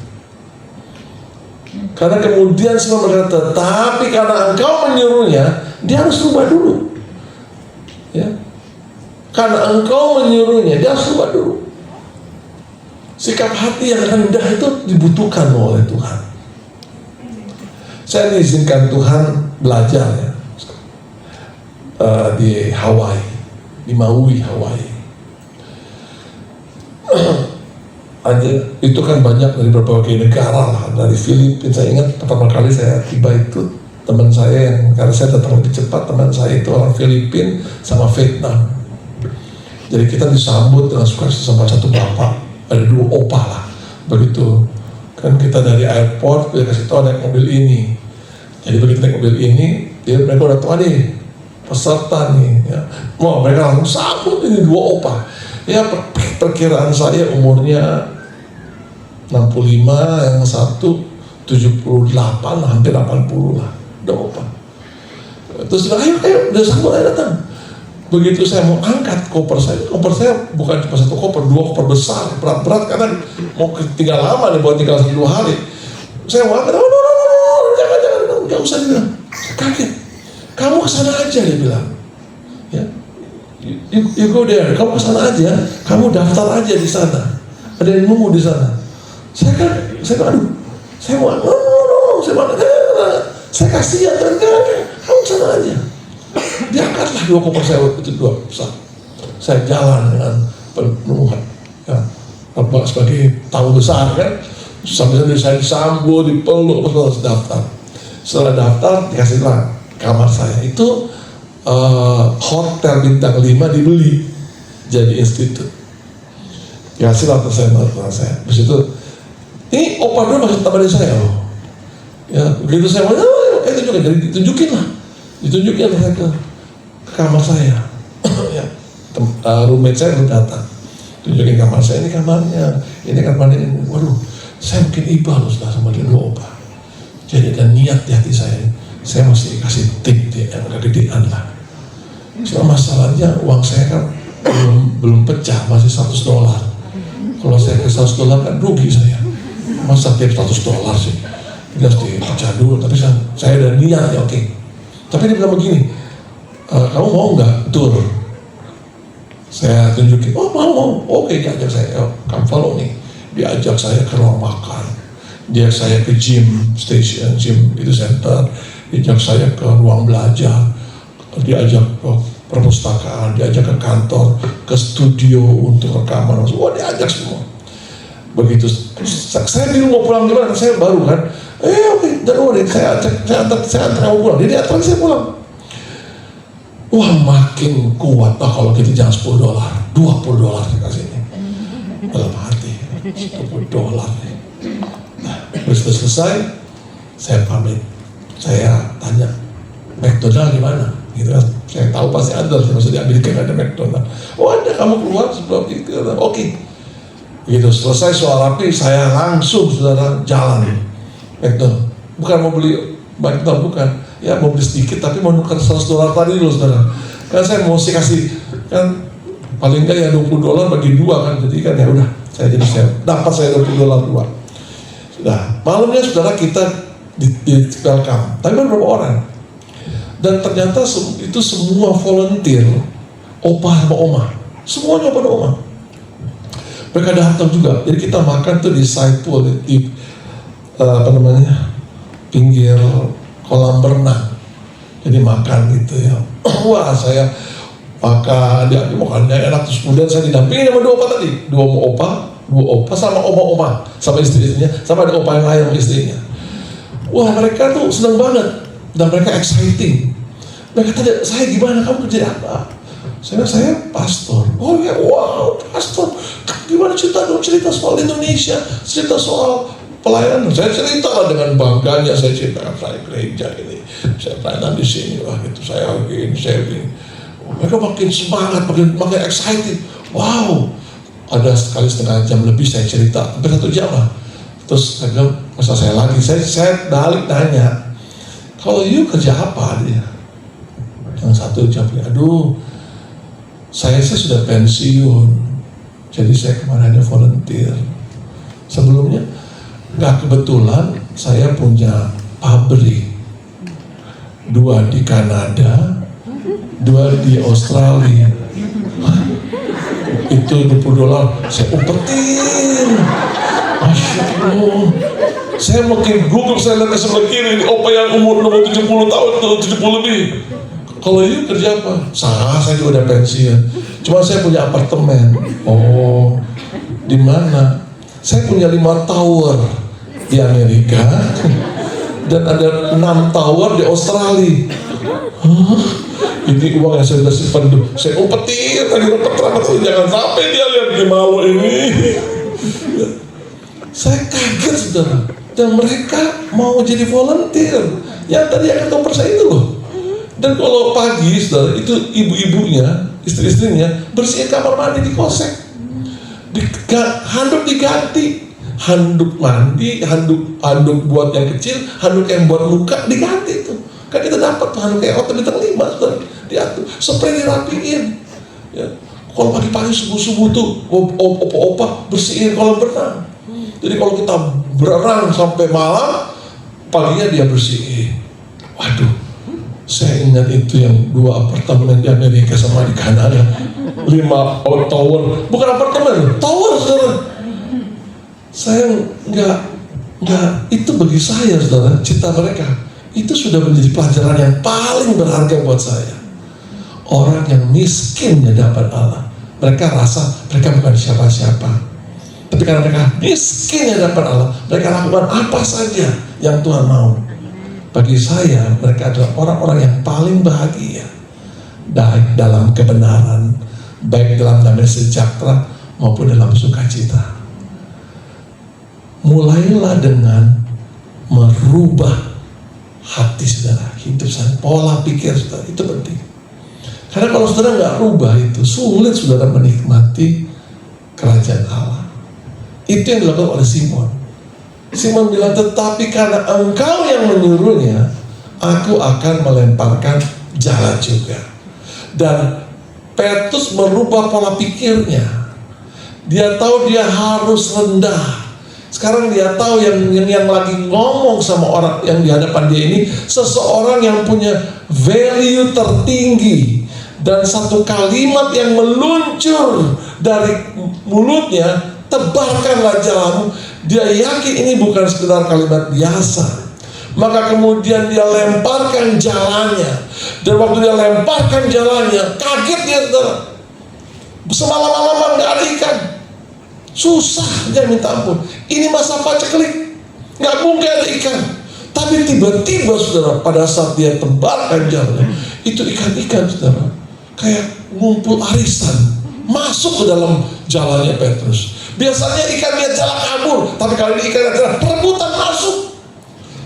Karena kemudian semua berkata, tapi karena engkau menyuruhnya, dia harus rubah dulu. Ya, karena engkau menyuruhnya, dia harus rubah dulu. Sikap hati yang rendah itu dibutuhkan oleh Tuhan. Saya diizinkan Tuhan belajar ya, di Hawaii, di Maui, Hawaii. Itu kan banyak dari berbagai negara lah, dari Filipina. Saya ingat pertama kali saya tiba itu, teman saya yang, karena saya datang lebih cepat, teman saya itu orang Filipina sama Vietnam. Jadi kita disambut dengan sukacita sama satu bapak, ada 2 opa lah, begitu. Kan kita dari airport, dia kasih tahu naik mobil ini. Jadi begitu naik mobil ini, mereka udah tahu nih peserta nih. Ya. Wah, mereka langsung sambut ini 2 opa. Ya, perkiraan saya umurnya 65, yang satu 78, hampir 80 lah, udah opa. Terus ayo, udah sambut, ayo datang. Begitu saya mau angkat koper saya bukan cuma 1 koper, 2 koper besar, berat-berat, karena mau tinggal lama nih, buat tinggal 1-2 hari. Saya mau angkat, jangan, nggak usah, dia bilang. Saya kaget, kamu kesana aja, dia bilang. Ya, you go there, kamu kesana aja, kamu daftar aja di sana, ada yang nunggu di sana. Saya aduh, saya mau, saya kasihan, kamu kesana aja. Diangkatlah 2 koper saya itu 2 besar. Saya jalan dengan penuh ya, sebagai tamu besar kan. Sampai saya disambut, dipeluk, terus daftar. Setelah daftar dikasihlah kamar saya. Itu hotel bintang 5 dibeli jadi institut. Dikasihlah saya. Terus itu, ini opa dulu masih tambahin saya loh. Ya begitu saya mau, itu juga jadi ditunjukin saya ke kamar saya. Ya, roommate saya belum datang, tunjukin kamar saya, ini kamarnya, ini kamarnya. Waduh, saya mungkin iba loh sama dia 2 opa. Jadi ada niat di hati saya mesti kasih tip dia yang agak gedean lah. Cuma masalahnya uang saya kan belum pecah, masih $100. Kalau saya ke $100 kan rugi saya. Masa tip $100 sih? Dia harus dipecah dulu. Tapi saya ada niat ya, oke. Tapi dia bilang begini, kamu mau nggak tur? Saya tunjukin, oh mau, oke, diajak saya, kamu follow nih. Diajak saya ke ruang makan, dia saya ke gym station, gym itu center, diajak saya ke ruang belajar, diajak ke perpustakaan, diajak ke kantor, ke studio untuk rekaman, wah diajak semua. Begitu, saya bingung mau pulang gimana, saya baru kan, oke, jangan worry, saya antar kamu pulang, dia antar saya pulang. Wah makin kuat lah kalau kita jangan $10, $20 dikasih ini. Dalam hati, $10 nih. Nah, begitu selesai, saya pamit, saya tanya, McDonald di mana? Gitu kan. Saya tahu pasti ada, maksudnya di Amerika nggak ada McDonald. Oh ada, kamu keluar sebelum itu. Oke. Gitu, selesai soal rapi, saya langsung saudara jalan McDonald. Bukan mau beli McDonald, bukan. Ya mau beli sedikit, tapi mau nuker $100 tadi dulu saudara. Kan saya mau kasih, kan paling nggak ya $20 bagi 2 kan. Jadi kan ya udah, saya dapat saya $20 2. Sudah, malamnya saudara kita di welcome. Tapi berapa orang? Dan ternyata itu semua volunteer, opa sama oma, semuanya pada oma. Mereka datang juga. Jadi kita makan tuh di side pool di pinggir kolam berenang. Jadi makan gitu ya. Wah saya makan, dia makannya enak. Terus kemudian saya didampingi sama 2 opa tadi, 2 opa sama oma-oma, sama istri-istrinya, sama ada opa yang lain sama istrinya. Wah mereka tuh senang banget dan mereka exciting. Mereka tanya, saya gimana, kamu kerja apa? Saya pastor. Oh ya, wow, pastor. Gimana cerita soal Indonesia, cerita soal pelayanan. Saya cerita lah dengan bangganya, saya ceritakan saya gereja ini, saya pelayanan di sini, wah gitu, saya begini, saya begini. Mereka makin semangat, makin excited. Wow, ada sekali setengah jam lebih saya cerita, hampir 1 jam lah. Terus saya bilang, masa saya lagi, saya balik nanya, kalau you kerja apa dia? Yang satu jawabnya, aduh, saya sudah pensiun, jadi saya kemarinnya volunteer. Sebelumnya, nggak kebetulan saya punya pabrik, 2 di Kanada, 2 di Australia. Itu $20, saya umpetin. Masya Allah. Saya makin gugup, saya lihat ke sebelah kiri, opa yang umur 70 tahun, 70 lebih. Kalau you kerja apa? Saya juga udah pensiun. Cuma saya punya apartemen. Oh, di mana? Saya punya 5 tower di Amerika dan ada 6 tower di Australia. Ini uang yang saya sudah simpan dulu. Saya umpetin tadi tuh, jangan sampai dia lihat di malu ini. Saya kaget saudara. Dan mereka mau jadi volunteer. Yang tadi yang ketemu saya itu loh. Dan kalau pagi, saudara, itu ibu-ibunya, istri-istrinya bersihin kamar mandi di kosek. Handuk diganti, handuk mandi, handuk buat yang kecil, handuk yang buat muka diganti tuh. Kan kita dapat tuh handuk kayak hotel bintang 5, saudara, diatur, spray dirapiin. Ya. Kalau pagi-pagi subuh-subuh tuh, opa-opa bersihin kolam berenang. Jadi kalau kita berenang sampai malam, paginya dia bersihin. Waduh. Saya ingat itu yang 2 apartemen di Amerika sama di Kanada, 5 tower, bukan apartemen, tower saudara. Saya nggak itu bagi saya saudara, cita mereka itu sudah menjadi pelajaran yang paling berharga buat saya. Orang yang miskinnya dapat Allah, mereka rasa mereka bukan siapa-siapa, tapi karena mereka miskinnya dapat Allah, mereka lakukan apa saja yang Tuhan mau. Bagi saya, mereka adalah orang-orang yang paling bahagia, baik dalam kebenaran, baik dalam damai sejahtera maupun dalam sukacita. Mulailah dengan merubah hati saudara, hidup saudara, pola pikir saudara, itu penting. Karena kalau saudara nggak rubah itu, sulit saudara menikmati kerajaan Allah. Itu yang dilakukan oleh Simon. Simon bilang, tetapi karena engkau yang menyuruhnya, aku akan melemparkan jala juga. Dan Petrus merubah pola pikirnya. Dia tahu dia harus rendah. Sekarang dia tahu yang lagi ngomong sama orang yang di hadapan dia ini, seseorang yang punya value tertinggi. Dan satu kalimat yang meluncur dari mulutnya, tebarkanlah jalamu. Dia yakin ini bukan sekedar kalimat biasa. Maka kemudian dia lemparkan jalannya. Dan waktu dia lemparkan jalannya, kaget dia saudara. Semalam-malaman gak ada ikan. Susah dia minta ampun. Ini masa paceklik, gak mungkin ada ikan. Tapi tiba-tiba saudara, pada saat dia tebarkan jalannya, itu ikan-ikan saudara, kayak ngumpul arisan masuk ke dalam jalannya Petrus. Biasanya ikan lihat jalan kabur, tapi kali ini ikan adalah perebutan masuk.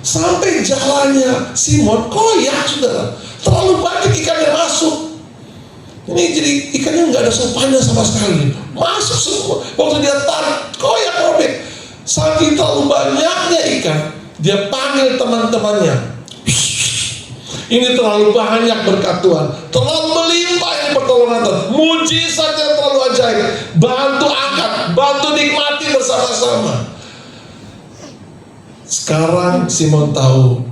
Sampai jalannya Simon koyak, saudara. Terlalu banyak ikan yang masuk. Ini jadi ikannya nggak ada sopannya sama sekali. Masuk semua. Waktu dia tarik, koyak robek. Saking terlalu banyaknya ikan, dia panggil teman-temannya. Ini terlalu banyak berkat Tuhan, terlalu melimpah yang pertolongan Tuhan, mujizat yang terlalu ajaib. Bantu angkat, bantu nikmati bersama-sama. Sekarang Simon tahu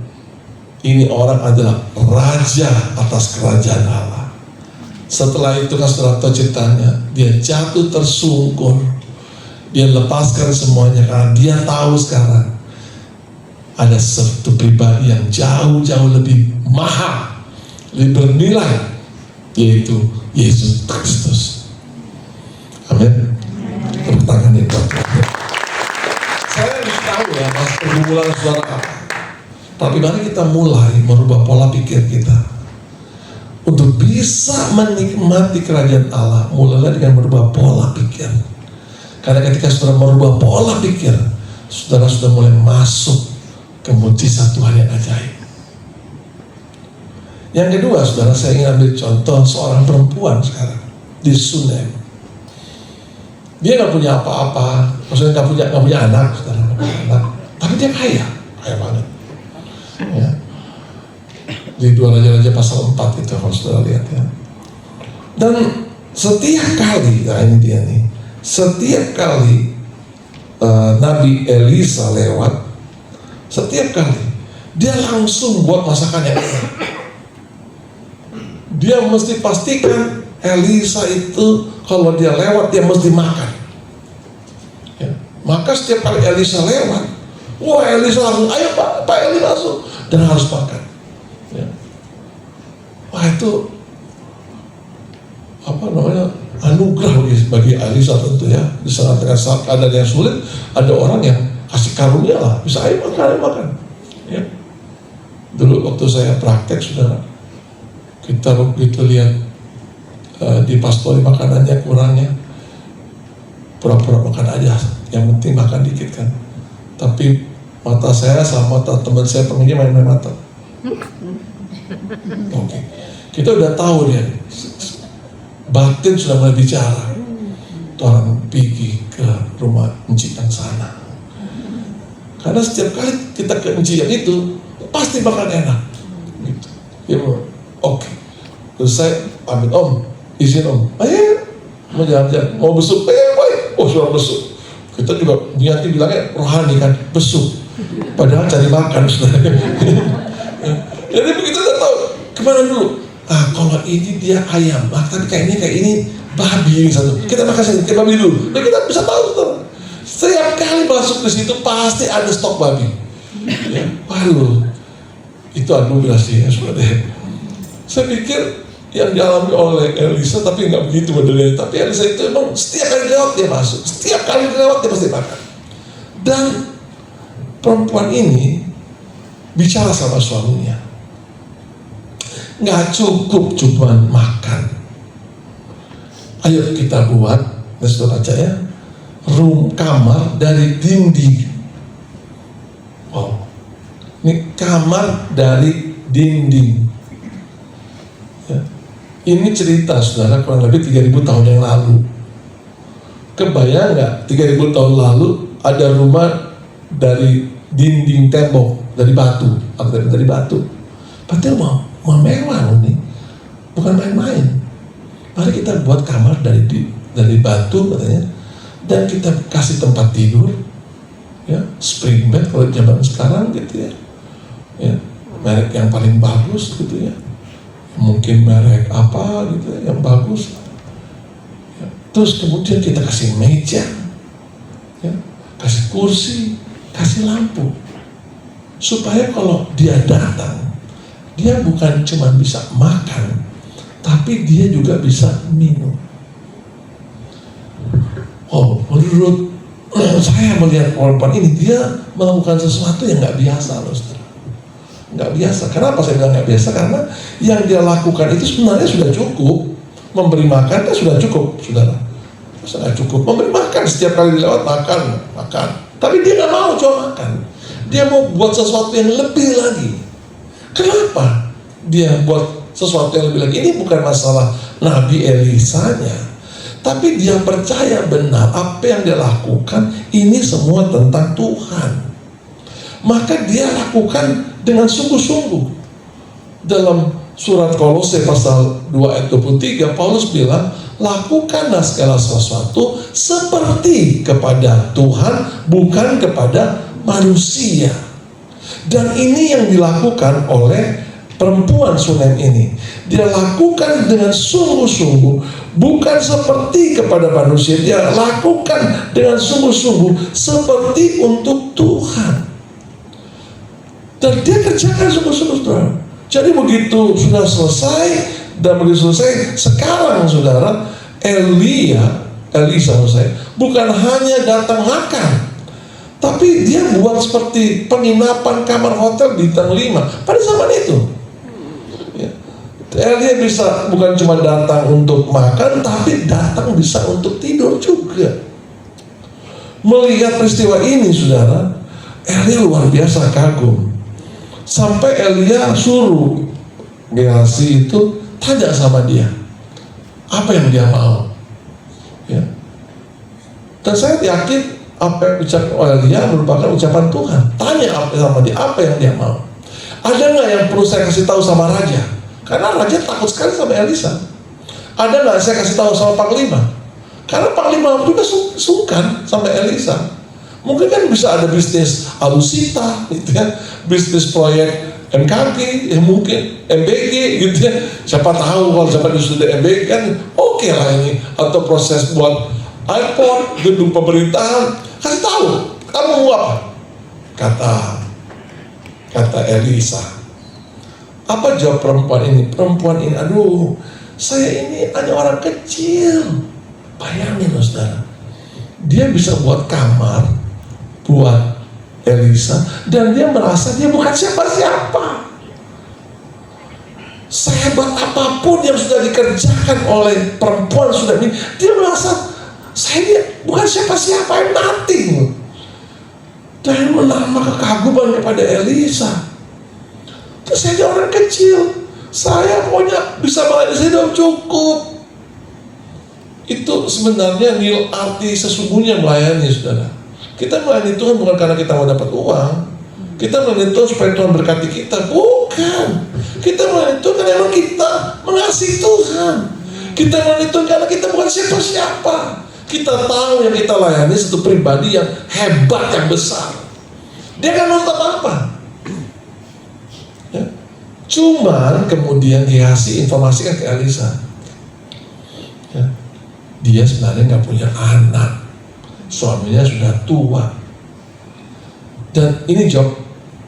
ini orang adalah raja atas kerajaan Allah. Setelah itu kan saudara tahu ceritanya, dia jatuh tersungkur, dia lepaskan semuanya karena dia tahu sekarang ada satu pribadi yang jauh-jauh lebih mahal, lebih bernilai, yaitu Yesus Kristus. Amin. Tepuk tangan itu. Saya harus tahu ya, mas pergumulan saudara apa. Tapi mari kita mulai merubah pola pikir kita. Untuk bisa menikmati kerajaan Allah, mulailah dengan merubah pola pikir. Karena ketika saudara merubah pola pikir, saudara sudah mulai masuk ke mujizat Tuhan yang ajaib. Yang kedua, saudara, saya ingin ambil contoh seorang perempuan sekarang di Sunem. Dia nggak punya apa-apa, maksudnya nggak punya anak, saudara, nggak punya anak. Tapi dia kaya banget. Ya. Di 2 Raja-Raja pasal 4 itu kalau saudara lihat ya. Dan setiap kali, nah ini dia nih, setiap kali Nabi Elisa lewat, setiap kali dia langsung buat masakan yang enak. Dia mesti pastikan Elisa itu kalau dia lewat dia mesti makan. Ya. Maka setiap kali Elisa lewat, wah Elisa langsung, ayo Pak Eli langsung, dan harus makan. Ya. Wah itu apa namanya, anugerah bagi Elisa tentu ya. Di saat ada yang sulit, ada orang yang kasih karunia lah, bisa ayo makan. Ya. Dulu waktu saya praktek, saudara, kita begitu lihat di pastori makanannya kurangnya, pura-pura makan aja, yang penting makan dikit kan. Tapi mata saya sama mata teman saya pengennya main mata. Oke. Kita udah tahu dia, batin sudah mulai bicara. Orang pergi ke rumah encik yang sana. Karena setiap kali kita ke encik yang itu, pasti makan enak. Gitu. Ya, oke. Terus saya pamit, Om, izin Om, ayo mau jalan-jalan, mau besuk, baik, oh sudah besuk. Kita juga Bianti bilangnya rohani kan, besuk. Padahal cari makan, saudara. Jadi begitu kita tahu kemana dulu. Kalau ini dia ayam, tapi kayak ini babi satu. Kita makan saja, kayak babi dulu. Dan kita bisa tahu tuh. Setiap kali masuk ke situ pasti ada stok babi. Ya, waduh, itu anugerah ya, saudara. Saya pikir yang dialami oleh Elisa, tapi nggak begitu modelnya. Tapi Elisa itu emang setiap kali lewat dia masuk, setiap kali lewat dia pasti makan. Dan perempuan ini bicara sama suaminya, nggak cukup cuma makan. Ayo kita buat, sudah baca ya, kamar dari dinding. Wow, ini kamar dari dinding. Ya. Ini cerita saudara kurang lebih 3000 tahun yang lalu. Kebayang nggak 3000 tahun lalu ada rumah dari dinding tembok dari batu, dari batu. Padahal mau mewah nih, bukan main-main. Mari kita buat kamar dari batu katanya, dan kita kasih tempat tidur, ya spring bed kalau zaman sekarang gitu ya, merek yang paling bagus gitu ya. Mungkin merek apa gitu yang bagus ya. Terus kemudian kita kasih meja ya, kasih kursi, kasih lampu, supaya kalau dia datang, dia bukan cuma bisa makan, tapi dia juga bisa minum. Menurut saya melihat perempuan ini, dia melakukan sesuatu yang nggak biasa loh, saudara. Nggak biasa. Kenapa saya bilang nggak biasa? Karena yang dia lakukan itu sebenarnya sudah cukup. Memberi makan kan sudah cukup, saudara. Sudah cukup. Memberi makan, setiap kali lewat makan. Tapi dia nggak mau cuma makan. Dia mau buat sesuatu yang lebih lagi. Kenapa dia buat sesuatu yang lebih lagi? Ini bukan masalah Nabi Elisanya, tapi dia percaya benar apa yang dia lakukan ini semua tentang Tuhan. Maka dia lakukan dengan sungguh-sungguh. Dalam surat Kolose pasal 2 ayat 23, Paulus bilang, lakukanlah segala sesuatu seperti kepada Tuhan, bukan kepada manusia. Dan ini yang dilakukan oleh perempuan Sunem ini. Dia lakukan dengan sungguh-sungguh, bukan seperti kepada manusia. Dia lakukan dengan sungguh-sungguh seperti untuk Tuhan. Dan dia kerjakan sungguh-sungguh, saudara. Jadi begitu sudah selesai, dan begitu selesai, sekarang saudara, Elisa bukan hanya datang makan, tapi dia buat seperti penginapan kamar hotel bintang 5 pada zaman itu. Elia bisa bukan cuma datang untuk makan, tapi datang bisa untuk tidur juga. Melihat peristiwa ini, saudara, Elia luar biasa kagum. Sampai Elia suruh Gehazi itu tanya sama dia, apa yang dia mau. Ya. Dan saya yakin apa yang diucapkan oleh Elia merupakan ucapan Tuhan. Tanya apa sama dia, apa yang dia mau. Ada nggak yang perlu saya kasih tahu sama raja? Karena raja takut sekali sama Elisa. Ada nggak saya kasih tahu sama Panglima? Karena Panglima juga sungkan sama Elisa. Mungkin kan bisa ada bisnis alusita, gitu ya, bisnis proyek MKG, ya mungkin MBG, gitu ya. Siapa tahu kalau siapa sudah MBG kan oke lah ini. Atau proses buat airport, gedung pemerintahan, kasih tahu. Kamu mau apa? Kata Elisa. Apa jawab perempuan ini? Perempuan ini, aduh, saya ini hanya orang kecil. Bayangin, saudara, dia bisa buat kamar buat Elisa, dan dia merasa dia bukan siapa-siapa. Sehebat apapun yang sudah dikerjakan oleh perempuan sudah ini, dia merasa saya bukan siapa-siapa, I'm nothing. Dan menambah kekaguman kepada Elisa. Terus saya orang kecil, saya pokoknya bisa melayani, saya udah cukup. Itu sebenarnya nilai arti sesungguhnya melayani, saudara. Kita melayani Tuhan bukan karena kita mau dapat uang. Kita melayani Tuhan supaya Tuhan berkati kita. Bukan. Kita melayani Tuhan karena memang kita mengasihi Tuhan. Kita melayani Tuhan karena kita bukan siapa-siapa. Kita tahu yang kita layani satu pribadi yang hebat, yang besar. Dia kan nonton apa? Ya. Cuman kemudian Gehazi informasikan ke Elisa. Ya. Dia sebenarnya nggak punya anak. Suaminya sudah tua. Dan ini jawab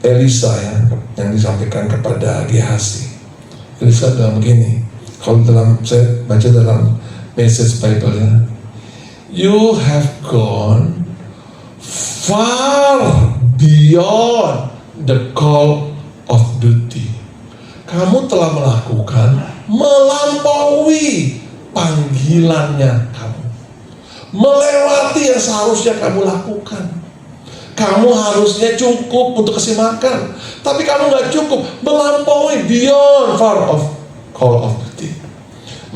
Elisa yang disampaikan kepada Gehazi. Elisa bilang begini, kalau saya baca dalam Message Bible ya, you have gone far beyond the call of duty. Kamu telah melampaui panggilannya kamu. Melewati yang seharusnya kamu lakukan. Kamu harusnya cukup untuk kasih makan, tapi kamu gak cukup, melampaui beyond far of call of duty.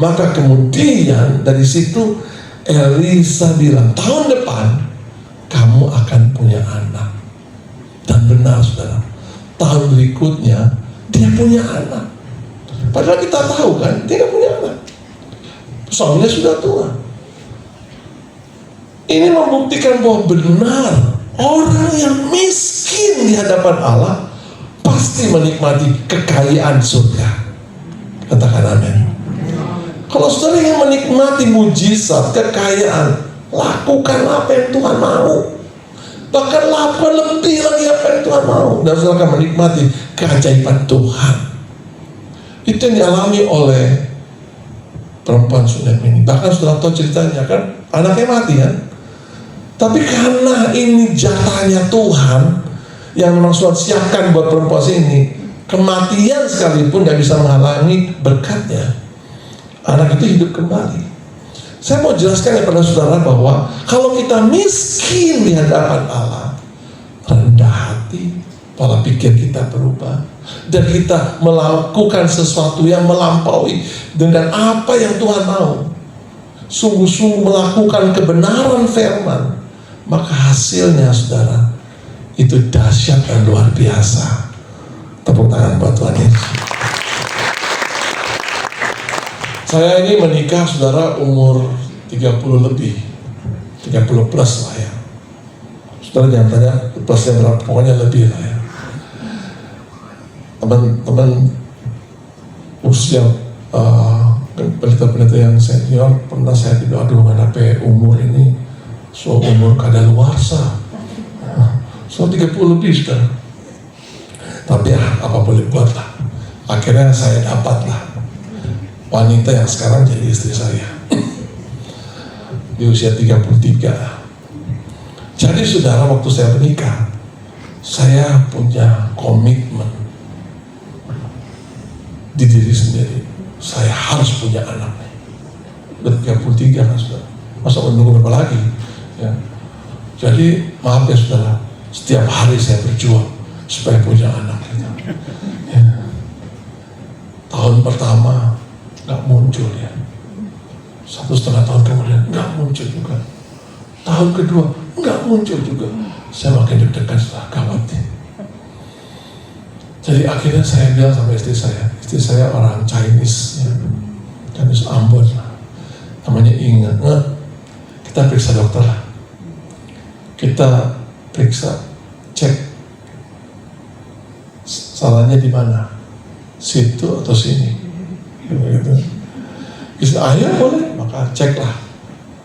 Maka kemudian dari situ Elisa bilang, tahun depan kamu akan punya anak. Dan benar, saudara, tahun berikutnya dia punya anak. Padahal kita tahu kan dia gak punya anak, suaminya sudah tua. Ini membuktikan bahwa benar orang yang miskin di hadapan Allah pasti menikmati kekayaan surga. Katakan amin. Kalau saudara ingin menikmati mujizat, kekayaan, lakukan apa yang Tuhan mau. Bahkan lakukan lebih lagi apa yang Tuhan mau. Dan saudara akan menikmati keajaiban Tuhan. Itu yang dialami oleh perempuan Sunem ini. Bahkan saudara tahu ceritanya kan, anaknya mati kan. Tapi karena ini jatahnya Tuhan yang memang sudah siapkan buat perempuan ini, kematian sekalipun gak bisa menghalangi berkatnya. Anak itu hidup kembali. Saya mau jelaskan kepada saudara bahwa kalau kita miskin di hadapan Allah, rendah hati, hati, pola pikir kita berubah, dan kita melakukan sesuatu yang melampaui dengan apa yang Tuhan mau, sungguh-sungguh melakukan kebenaran firman, maka hasilnya saudara itu dahsyat dan luar biasa. Tepuk tangan buat Tuhan Yesus. Saya ini menikah saudara umur 30 lebih, 30 plus lah ya. Saudara jangan tanya plusnya berapa, pokoknya lebih lah ya. Teman-teman usia pendeta-pendeta yang senior pernah saya tidak, aduh mengenai umur ini, so umur kadaluarsa, so 30 lebih sudah. Tapi ya apa boleh buat lah. Akhirnya saya dapat lah wanita yang sekarang jadi istri saya di usia 33. Jadi saudara, waktu saya menikah, saya punya komitmen di diri sendiri, saya harus punya anak. Udah 33 kan saudara, masa menunggu berapa lagi ya. Jadi maaf ya saudara, setiap hari saya berjuang supaya punya anak gitu. Ya. Tahun pertama nggak muncul ya, 1,5 tahun kemudian nggak muncul juga, tahun kedua nggak muncul juga, saya makin deg-degan, gawat. Jadi akhirnya saya bilang sama istri saya orang Chinese ya, Chinese Ambon lah, namanya Inge, kita periksa dokter lah, kita periksa, cek salahnya di mana, situ atau sini, gitu. Istri ayah boleh, maka ceklah.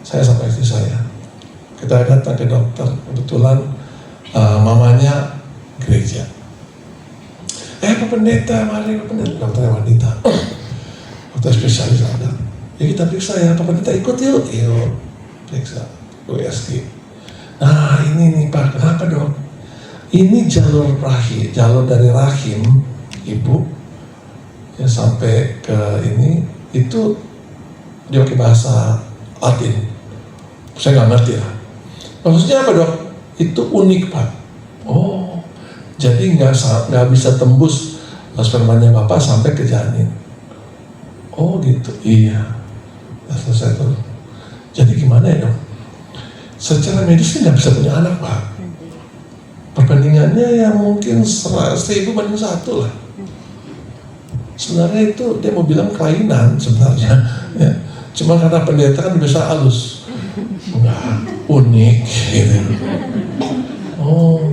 Saya sama istri saya, kita datang ke dokter, kebetulan mamanya gereja. Pak pendeta, mari Pak pendeta, dokternya wanita, dokter spesialis ada. Ya kita periksa ya, Pak pendeta ikut yuk, periksa USG. Nah ini nih Pak, kenapa dok? Ini jalur rahim, jalur dari rahim ibu ya sampai ke ini itu dia pakai bahasa Latin, saya nggak ngerti lah. Maksudnya apa dok? Itu unik Pak. Oh, jadi nggak bisa tembus spermanya bapak sampai ke janin. Oh gitu, iya. Nah, selesai tuh. Jadi gimana ya dok? Secara medis nggak bisa punya anak Pak. Perbandingannya yang mungkin 1,000 banding 1 lah. Sebenarnya itu dia mau bilang kelainan sebenarnya. Ya. Cuma karena pendeta kan bisa halus. Enggak, unik gitu. Oh,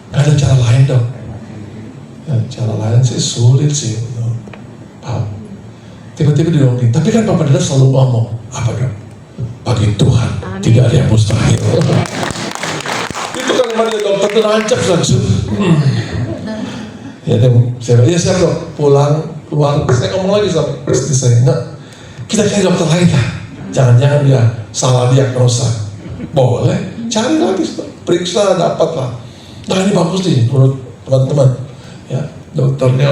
gak ada cara lain dong. Ya, cara lain sih sulit sih. Paham? Tiba-tiba diomongin. Tapi kan Pak Pendeta selalu ngomong, apa dong? Bagi Tuhan tidak ada yang mustahil. Itu kan kemarin dokter itu rancak langsung. Ya, saya siap dok. Pulang keluar, saya ngomong lagi sama istri saya, enggak, kita cari dokter lain lah. Jangan-jangan dia salah diagnosa. Boleh, cari lagi, periksa dapat lah. Nah ini bagus nih menurut teman-teman. Ya, dokternya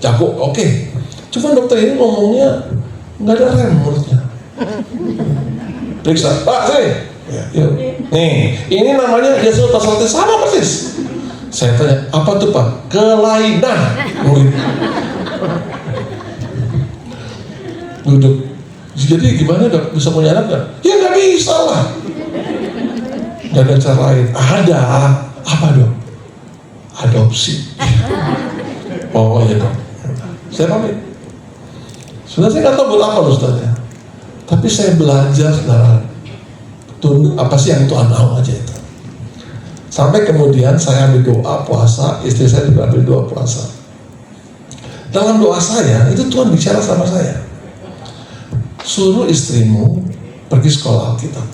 jago, oke. Cuma dokter ini ngomongnya nggak ada rem mulutnya. Periksa, Pak saya. Ya, yuk. Nih, ini namanya dia sudah sama persis. Saya tanya, apa tuh Pak? Kelainan. Duduk. Jadi gimana dok? Bisa punya anak nggak? Ya nggak bisa lah. Gak ada cara lain. Ada. Apa dok? Adopsi. Oh iya dok. Saya pamit. Sebenarnya saya nggak tahu buat apa loh saudara. Tapi saya belajar saudara. Apa sih yang Tuhan mau aja itu. Sampai kemudian saya ambil doa puasa, istri saya juga ambil doa puasa. Dalam doa saya, itu Tuhan bicara sama saya. Suruh istrimu pergi sekolah Alkitab.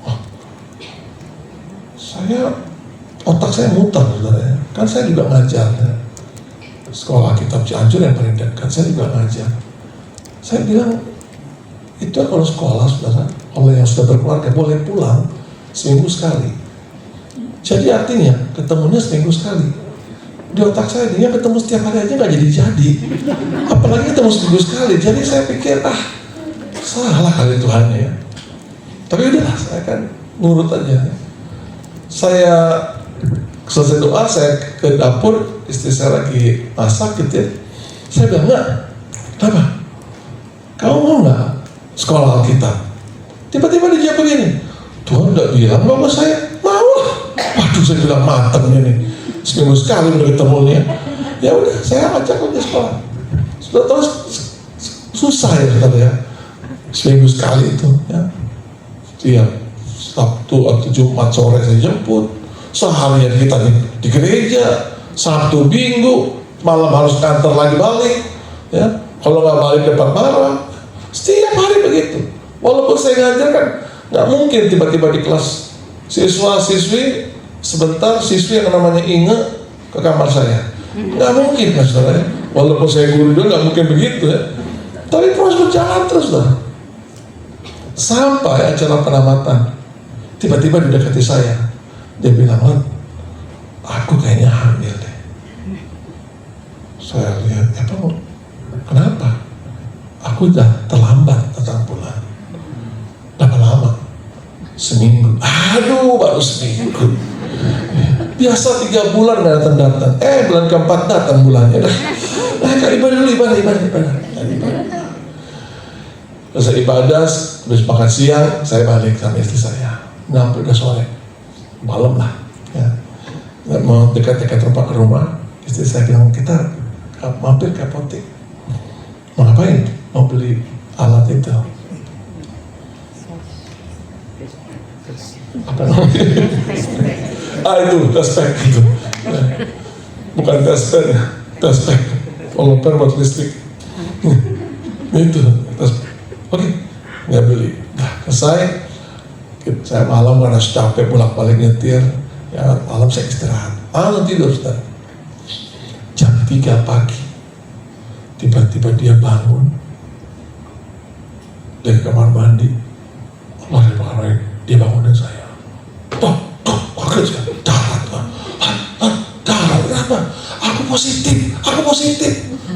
Oh, otak saya muter, saudara. Kan saya juga ngajar. Ya. Sekolah Alkitab Cianjur yang paling dekat, saya juga ngajar. Saya bilang, itu kalau sekolah, saudara, kalau yang sudah berkeluarga boleh pulang seminggu sekali. Jadi artinya ketemunya seminggu sekali. Di otak saya dia ketemu setiap hari aja nggak jadi. Apalagi ketemu seminggu sekali. Jadi saya pikir salah kali Tuhan ya. Tapi udahlah saya kan nurut aja. Saya Selesai doa, saya ke dapur, istri saya lagi masak gitu ya. Saya bilang, enggak, kenapa? Kamu mau nggak sekolah Alkitab? Tiba-tiba dia begini, Tuhan udah bilang bahwa saya mau lah. Waduh, saya bilang matangnya nih, seminggu sekali udah ketemu nih ya. Ya udah, saya ajak dia sekolah. Sudah terus susah ya saudara ya, seminggu sekali itu ya. Tiap Sabtu atau Jumat sore saya jemput, seharian kita di gereja, Sabtu Minggu, malam harus kantor lagi balik ya. Kalau nggak balik dapat marah. Setiap hari begitu. Walaupun saya ngajar kan nggak mungkin tiba-tiba di kelas siswa-siswi sebentar siswi yang namanya Inge ke kamar saya. Nggak mungkin kan saudara. Walaupun saya guru juga nggak mungkin begitu ya. Tapi proses berjalan terus lah. Sampai acara penamatan, tiba-tiba didekati saya. Dia bilang, aku kayaknya hamil deh. Saya lihat, kenapa? Aku udah terlambat datang bulan. Berapa lama? Seminggu. Aduh, baru seminggu. Biasa 3 bulan gak datang-datang. Bulan keempat datang bulannya. Ibadah dulu, ibadah. Selesai ibadah, habis makan siang, saya balik sama istri saya. Sampai udah sore, malam lah. Ya. Mau dekat-dekat rumah, istri saya bilang, kita mampir ke apotek. Mau ngapain? Mau beli alat itu. Apa namanya? Itu tespek gitu. Bukan tespek, tespek. Poloper buat listrik. Itu tespek. Oke, nggak beli. Nah, selesai. Saya malam karena capek bolak-balik nyetir. Ya malam saya istirahat. Malam tidur Ustaz. Jam 3 pagi. Tiba-tiba dia bangun dari kamar mandi. Allah, dari kamar mandi dia bangunin saya. Kaget saya. Darah kenapa? Aku positif.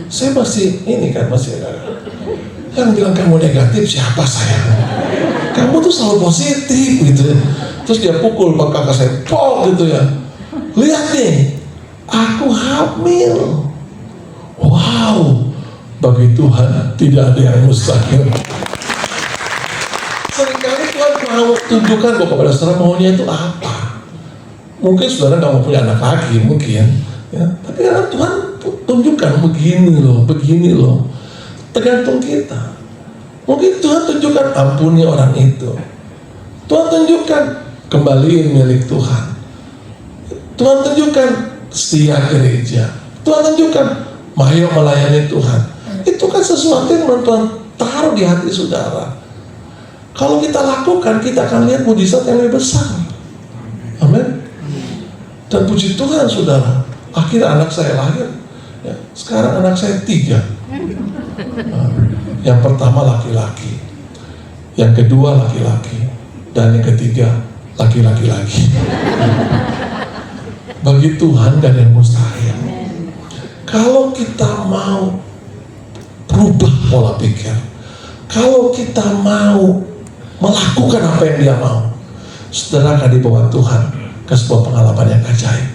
Saya masih masih yang bilang kamu negatif siapa saya? Kamu tuh selalu positif gitu ya. Terus dia pukul kakak saya, gitu ya. Lihat nih, aku hamil. Wow, bagi Tuhan tidak ada yang mustahil. Seringkali Tuhan mau tunjukkan kepada saudara maunya itu apa. Mungkin saudara nggak mau punya anak lagi, mungkin. Ya. Tapi karena Tuhan tunjukkan begini loh. Tergantung kita. Mungkin Tuhan tunjukkan ampuni orang itu. Tuhan tunjukkan kembaliin milik Tuhan. Tuhan tunjukkan setia gereja. Tuhan tunjukkan mayo melayani Tuhan. Itu kan sesuatu yang Tuhan taruh di hati saudara. Kalau kita lakukan, kita akan lihat mujizat yang lebih besar. Amin. Dan puji Tuhan saudara, akhirnya anak saya lahir. Ya, sekarang anak saya 3. Yang pertama laki-laki, yang kedua laki-laki, dan yang ketiga laki-laki lagi. Bagi Tuhan gak ada yang mustahil. Kalau kita mau berubah pola pikir, kalau kita mau melakukan apa yang dia mau, saudara akan dibawa Tuhan ke sebuah pengalaman yang ajaib.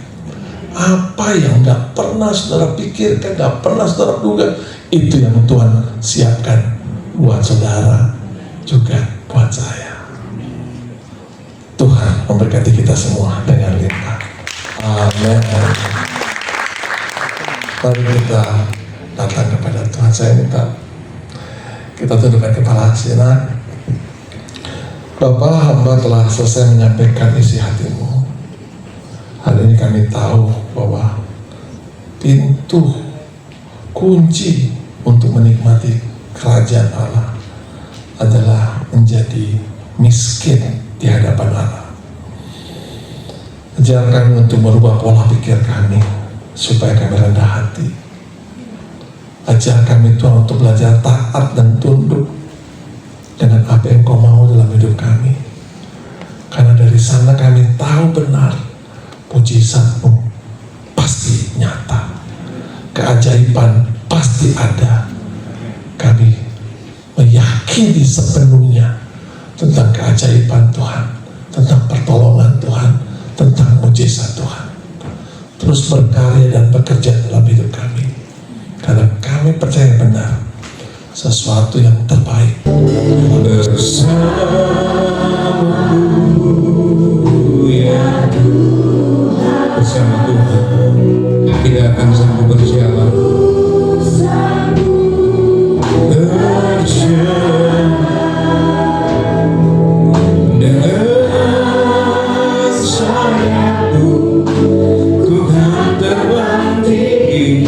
Apa yang gak pernah saudara pikirkan, gak pernah saudara duga, itu yang Tuhan siapkan buat saudara, juga buat saya. Tuhan memberkati kita semua dengan limpah. Amin. Mari kita datang kepada Tuhan. Saya minta kita tundukkan kepala sejenak. Bapa, hamba telah selesai menyampaikan isi hatimu. Hari ini kami tahu bahwa pintu kunci untuk menikmati kerajaan Allah adalah menjadi miskin di hadapan Allah. Ajar kami untuk merubah pola pikir kami supaya kami rendah hati. Ajar kami Tuhan untuk belajar taat dan tunduk dengan apa yang Kau mau dalam hidup kami. Karena dari sana kami tahu benar mujizat-Mu pasti nyata, keajaiban pasti ada. Kami meyakini sepenuhnya tentang keajaiban Tuhan, tentang pertolongan Tuhan, tentang mujizat Tuhan. terus berkarya dan bekerja dalam hidup kami. Karena kami percaya benar sesuatu yang terbaik bersamamu ya Tuhan. Bersama Tuhan kita akan sanggup berjalan, dengan sayapku ku kan terbang tinggi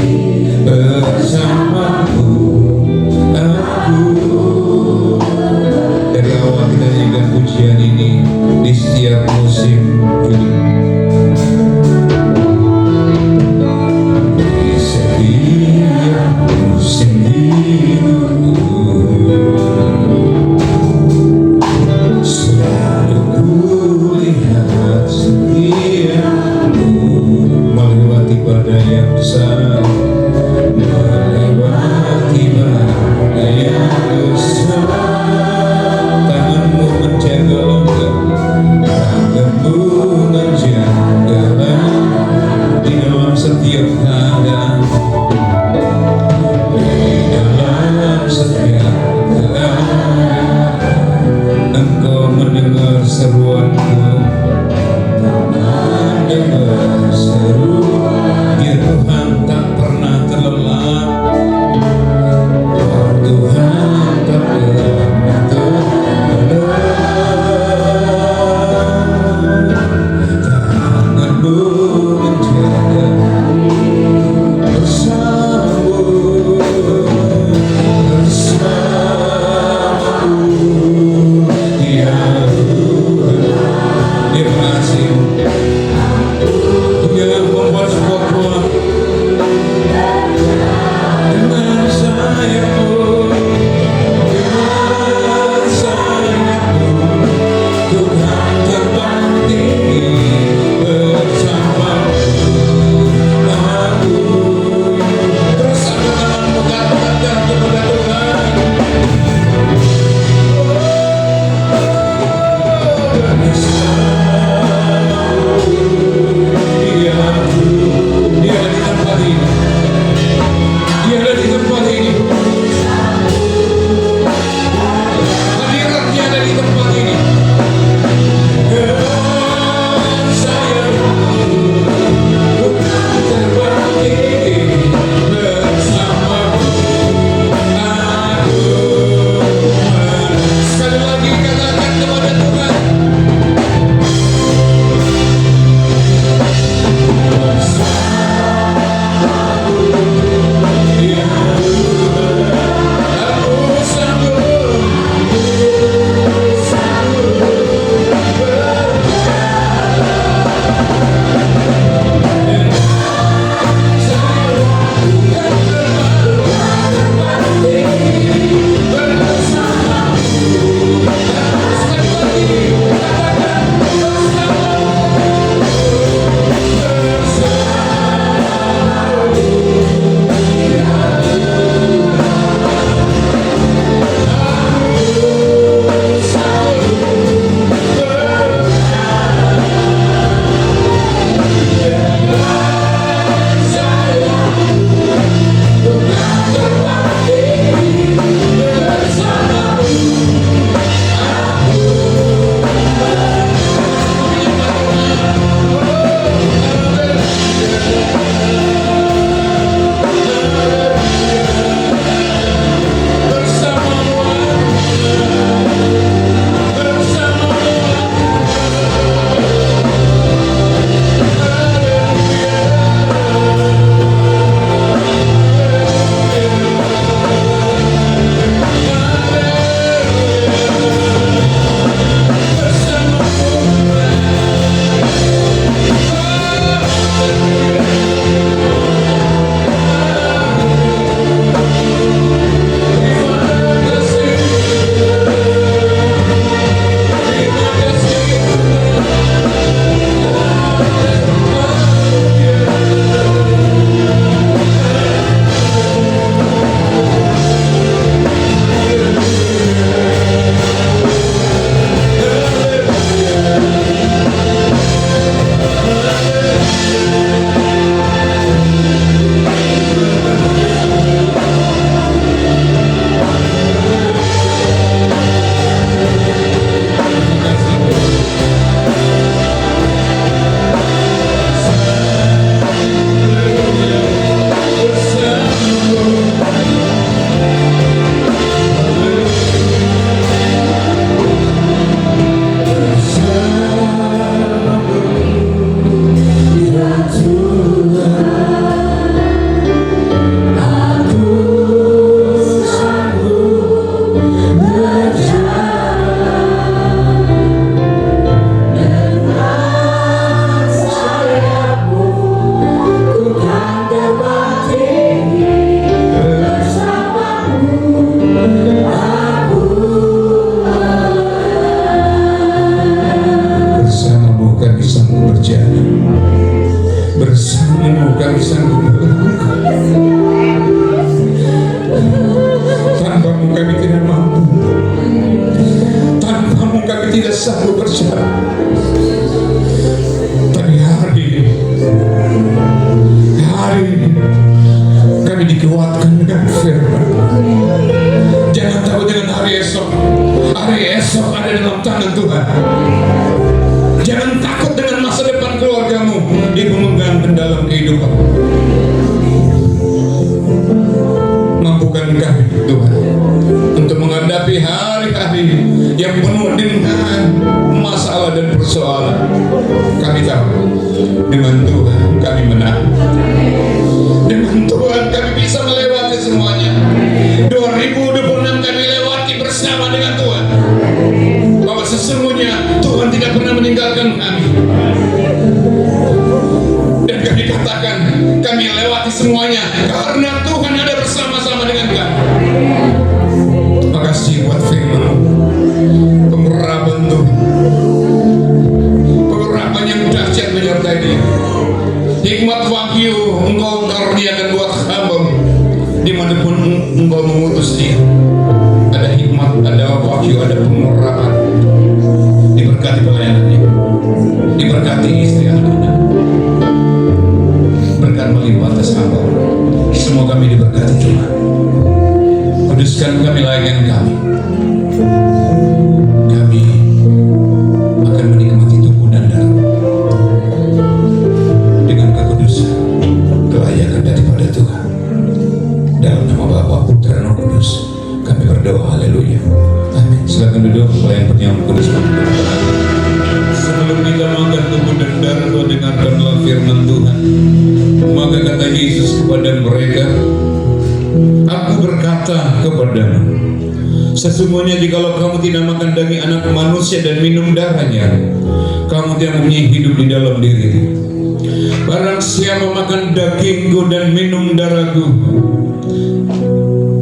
bersamamu. Dari awal kita nyanyikan pujian ini di setiap musim di setiap musim hidupku selalu kulihat setiamu, melewati badai yang besar, melewati badai yang besar. Tanganmu menjaga engkau, tanganmu menjaga di dalam setiap keadaan, di dalam setiap keadaan. Engkau mendengar seruanku, mendengar seruan. Ya Tuhan, tak pernah terlelap. Tuhan tak pernah terlelap. Tanganmu menjaga bersamamu, bersamamu ya Tuhan. Terima kasih yang membuat sebuah ruang dengan sayapmu, dengan sayapmu Tuhan terbang tinggi bersama. Bersamamu kami sanggup melangkah. Tanpamu kami tidak mampu. Tanpamu kami tidak sanggup berjalan. Tapi hari ini kami dikuatkan dengan firman. Jangan takut dengan hari esok. Hari esok ada dalam tangan Tuhan. Jangan takut dengan masa depan keluargamu. Dia memegang dalam kehidupan. Mampukan kami Tuhan untuk menghadapi hari-hari yang penuh dengan masalah dan persoalan. Kami tahu dengan Tuhan kami menang. Dengan Tuhan kami bisa melewati semuanya. 2026 kami lewati bersama dengan Tuhan. Bahwa sesungguhnya Tuhan tidak pernah meninggalkan kami. Dan kami katakan kami lewati semuanya karena Tuhan ada bersama-sama dengan kami. Terima kasih buat firman pengurapan Tuhan, pengurapan yang dahsyat menyertai dia. Hikmat wahyu Engkau karuniakan buat hamba dimanapun Engkau mengutus dia. Ada hikmat, ada wahyu, ada pengurapan. Diberkati pelayanannya, diberkati istri anaknya, berkat melimpah atas hamba. Semua kami diberkati Tuhan. Kuduskan kami, layakkan kami. Kami akan menikmati tubuh dan darah dengan kekudusan, kelayakan daripada Tuhan. Dalam nama Bapa, Putra, dan Roh Kudus, kami berdoa. Haleluya. Amin. Silakan duduk, pelayan penyamun kudus. Sebelum kita makan tubuh dan darah, Tuhan dengarkanlah firman Tuhan. Maka kata Yesus kepada mereka, Aku berkata kepadamu, sesungguhnya jikalau kamu tidak makan daging anak manusia dan minum darahnya, kamu tidak mempunyai hidup di dalam dirimu. Barang siapa makan dagingku dan minum darahku,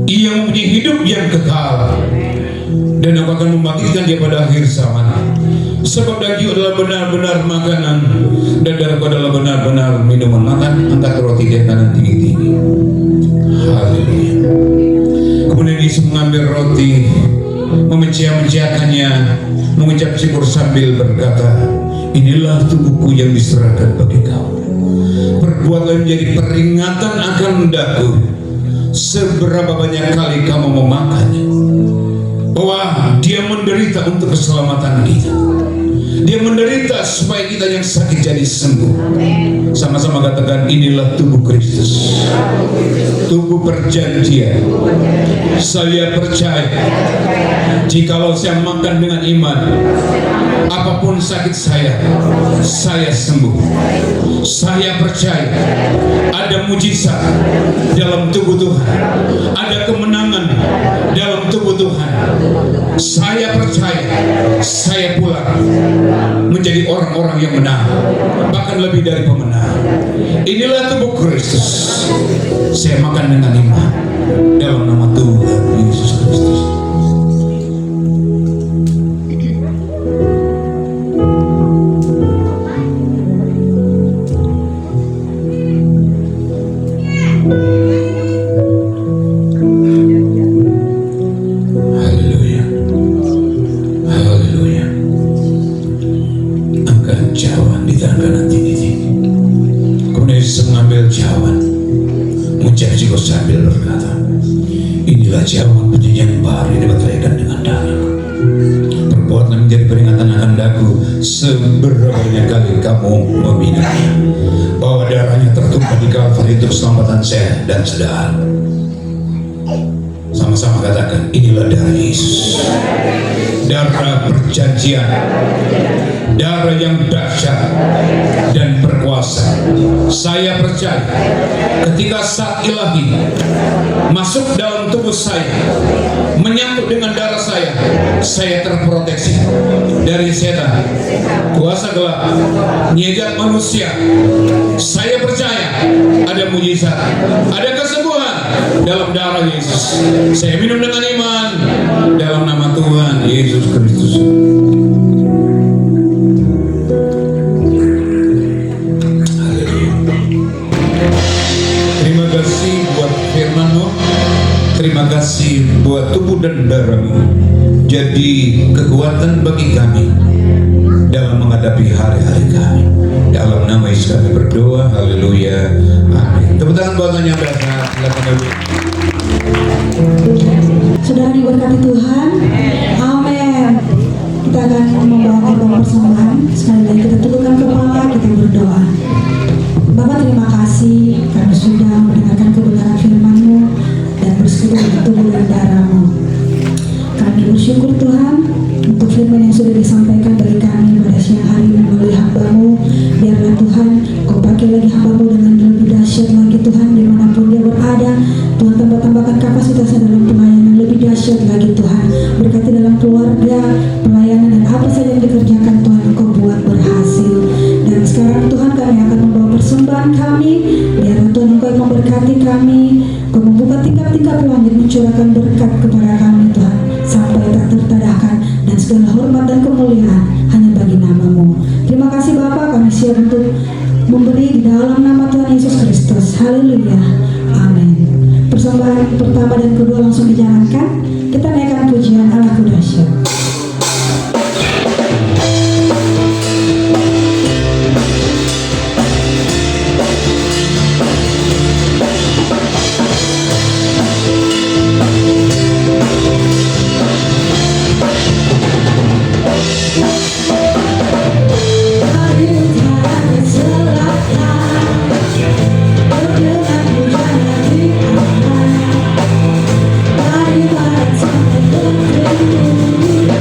ia mempunyai hidup yang kekal, dan aku akan membangkitkan dia pada akhir zaman. Sebab daging adalah benar-benar makanan, dan darahku adalah benar-benar minuman. Makan, angkat roti di kanan tinggi-tinggi. Haleluya. Kemudian Yesus mengambil roti, memencah-mencahkannya, mengucap syukur sambil berkata, inilah tubuhku yang diserahkan bagi kamu. Perbuatlah menjadi peringatan akan daku seberapa banyak kali kamu memakannya. Bahwa dia menderita untuk keselamatan kita. Dia menderita supaya kita yang sakit jadi sembuh. Sama-sama katakan, inilah tubuh Kristus, tubuh perjanjian. Saya percaya jikalau saya makan dengan iman, apapun sakit saya sembuh. Saya percaya ada mujizat dalam tubuh Tuhan, ada kemenangan dalam tubuh Tuhan. Saya percaya saya pulang menjadi orang-orang yang menang, bahkan lebih dari pemenang. Inilah tubuh Kristus. Saya makan dengan iman dalam nama Tuhan Yesus Kristus. Sambil berkata, inilah jawaban perjanjian baru yang dibatalkan dengan darah. Perbuatlah menjadi peringatan akan daku seberapa banyak kali kamu meminumnya. Bahwa darahnya tertumpah di Kalvari untuk keselamatan saya dan saudara. Sama-sama katakan, inilah darah Yesus, darah perjanjian, darah yang dahsyat dan berkuasa. Saya percaya ketika saat ilahi masuk dalam tubuh saya, menyangkut dengan darah saya terproteksi dari setan, kuasa gelap, nyegat manusia. Saya percaya ada mujizat, ada kesembuhan dalam darah Yesus. Saya minum dengan iman dalam nama Tuhan Yesus Kristus. adalah tubuh dan darahmu, jadi kekuatan bagi kami dalam menghadapi hari-hari kami. Dalam nama Yesus kami berdoa, haleluya, amin. Tepuk tangan buat yang berkat, silakan Ibu. Saudara diberkati Tuhan, amin. Kita akan membawakan persembahan. Sekali lagi kita tundukkan kepala, kita berdoa. Bapak, terima kasih karena sudah mendengarkan kebenaran firman-Mu dan bersekutu dengan tubuh dan darah-Mu. Kami bersyukur Tuhan untuk firman yang sudah disampaikan bagi kami pada siang hari ini melalui hamba-Mu. Biarlah Tuhan Kau pakai lagi hamba-Mu dengan lebih dahsyat lagi Tuhan, dimanapun dia berada. Tuhan tambahkan kapasitasnya dalam pelayanan lebih dahsyat lagi Tuhan. Berkati dalam keluarga, pelayanan dan apa saja yang dikerjakan Tuhan Engkau buat berhasil. Dan sekarang Tuhan kami akan membawa persembahan kami. Biarlah Tuhan Engkau yang memberkati kami. Engkau membuka tingkap-tingkap langit, mencurahkan berkat kepada kami Tuhan, sampai tak tertadahkan, dan segala hormat dan kemuliaan hanya bagi nama-Mu. Terima kasih Bapa, kami siap untuk memberi di dalam nama Tuhan Yesus Kristus. Haleluya, amin. Persembahan pertama dan kedua langsung dijalankan. Kita naikkan pujian Allah dahsyat. Mari para sampai bertemu.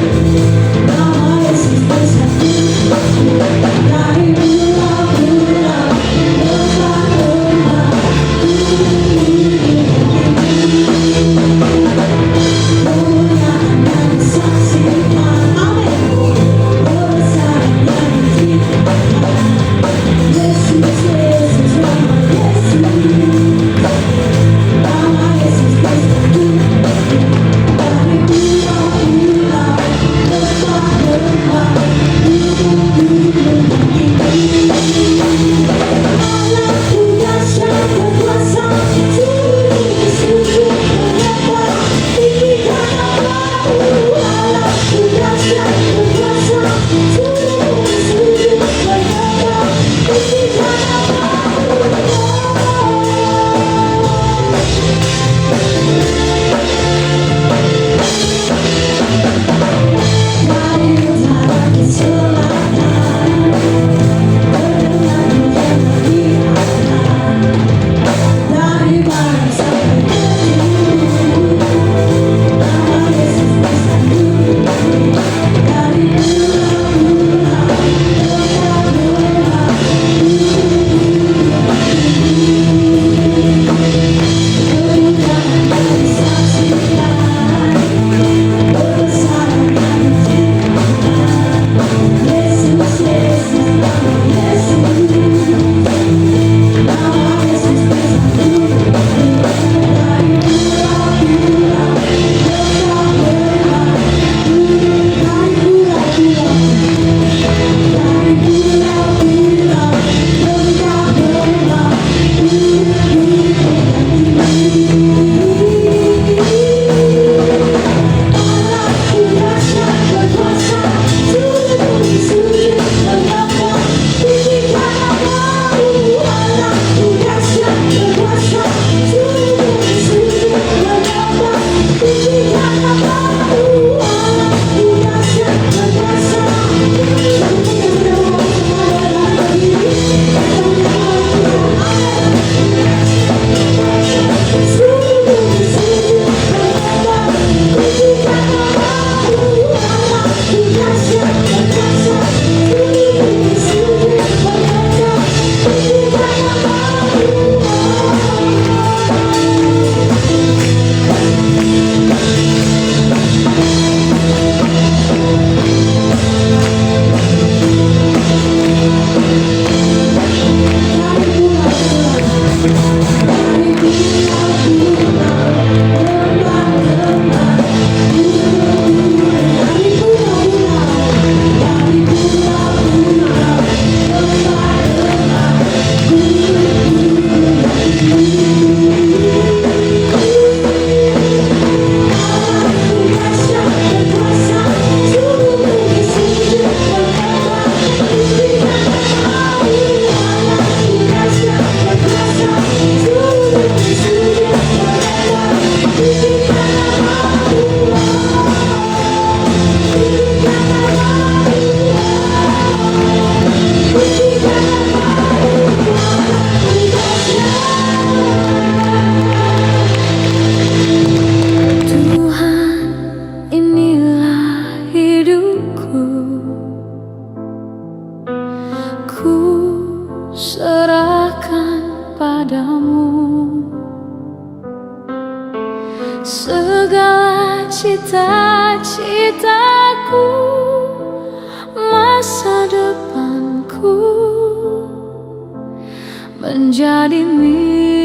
persembahkan padamu segala cita-citaku, masa depanku menjadi milik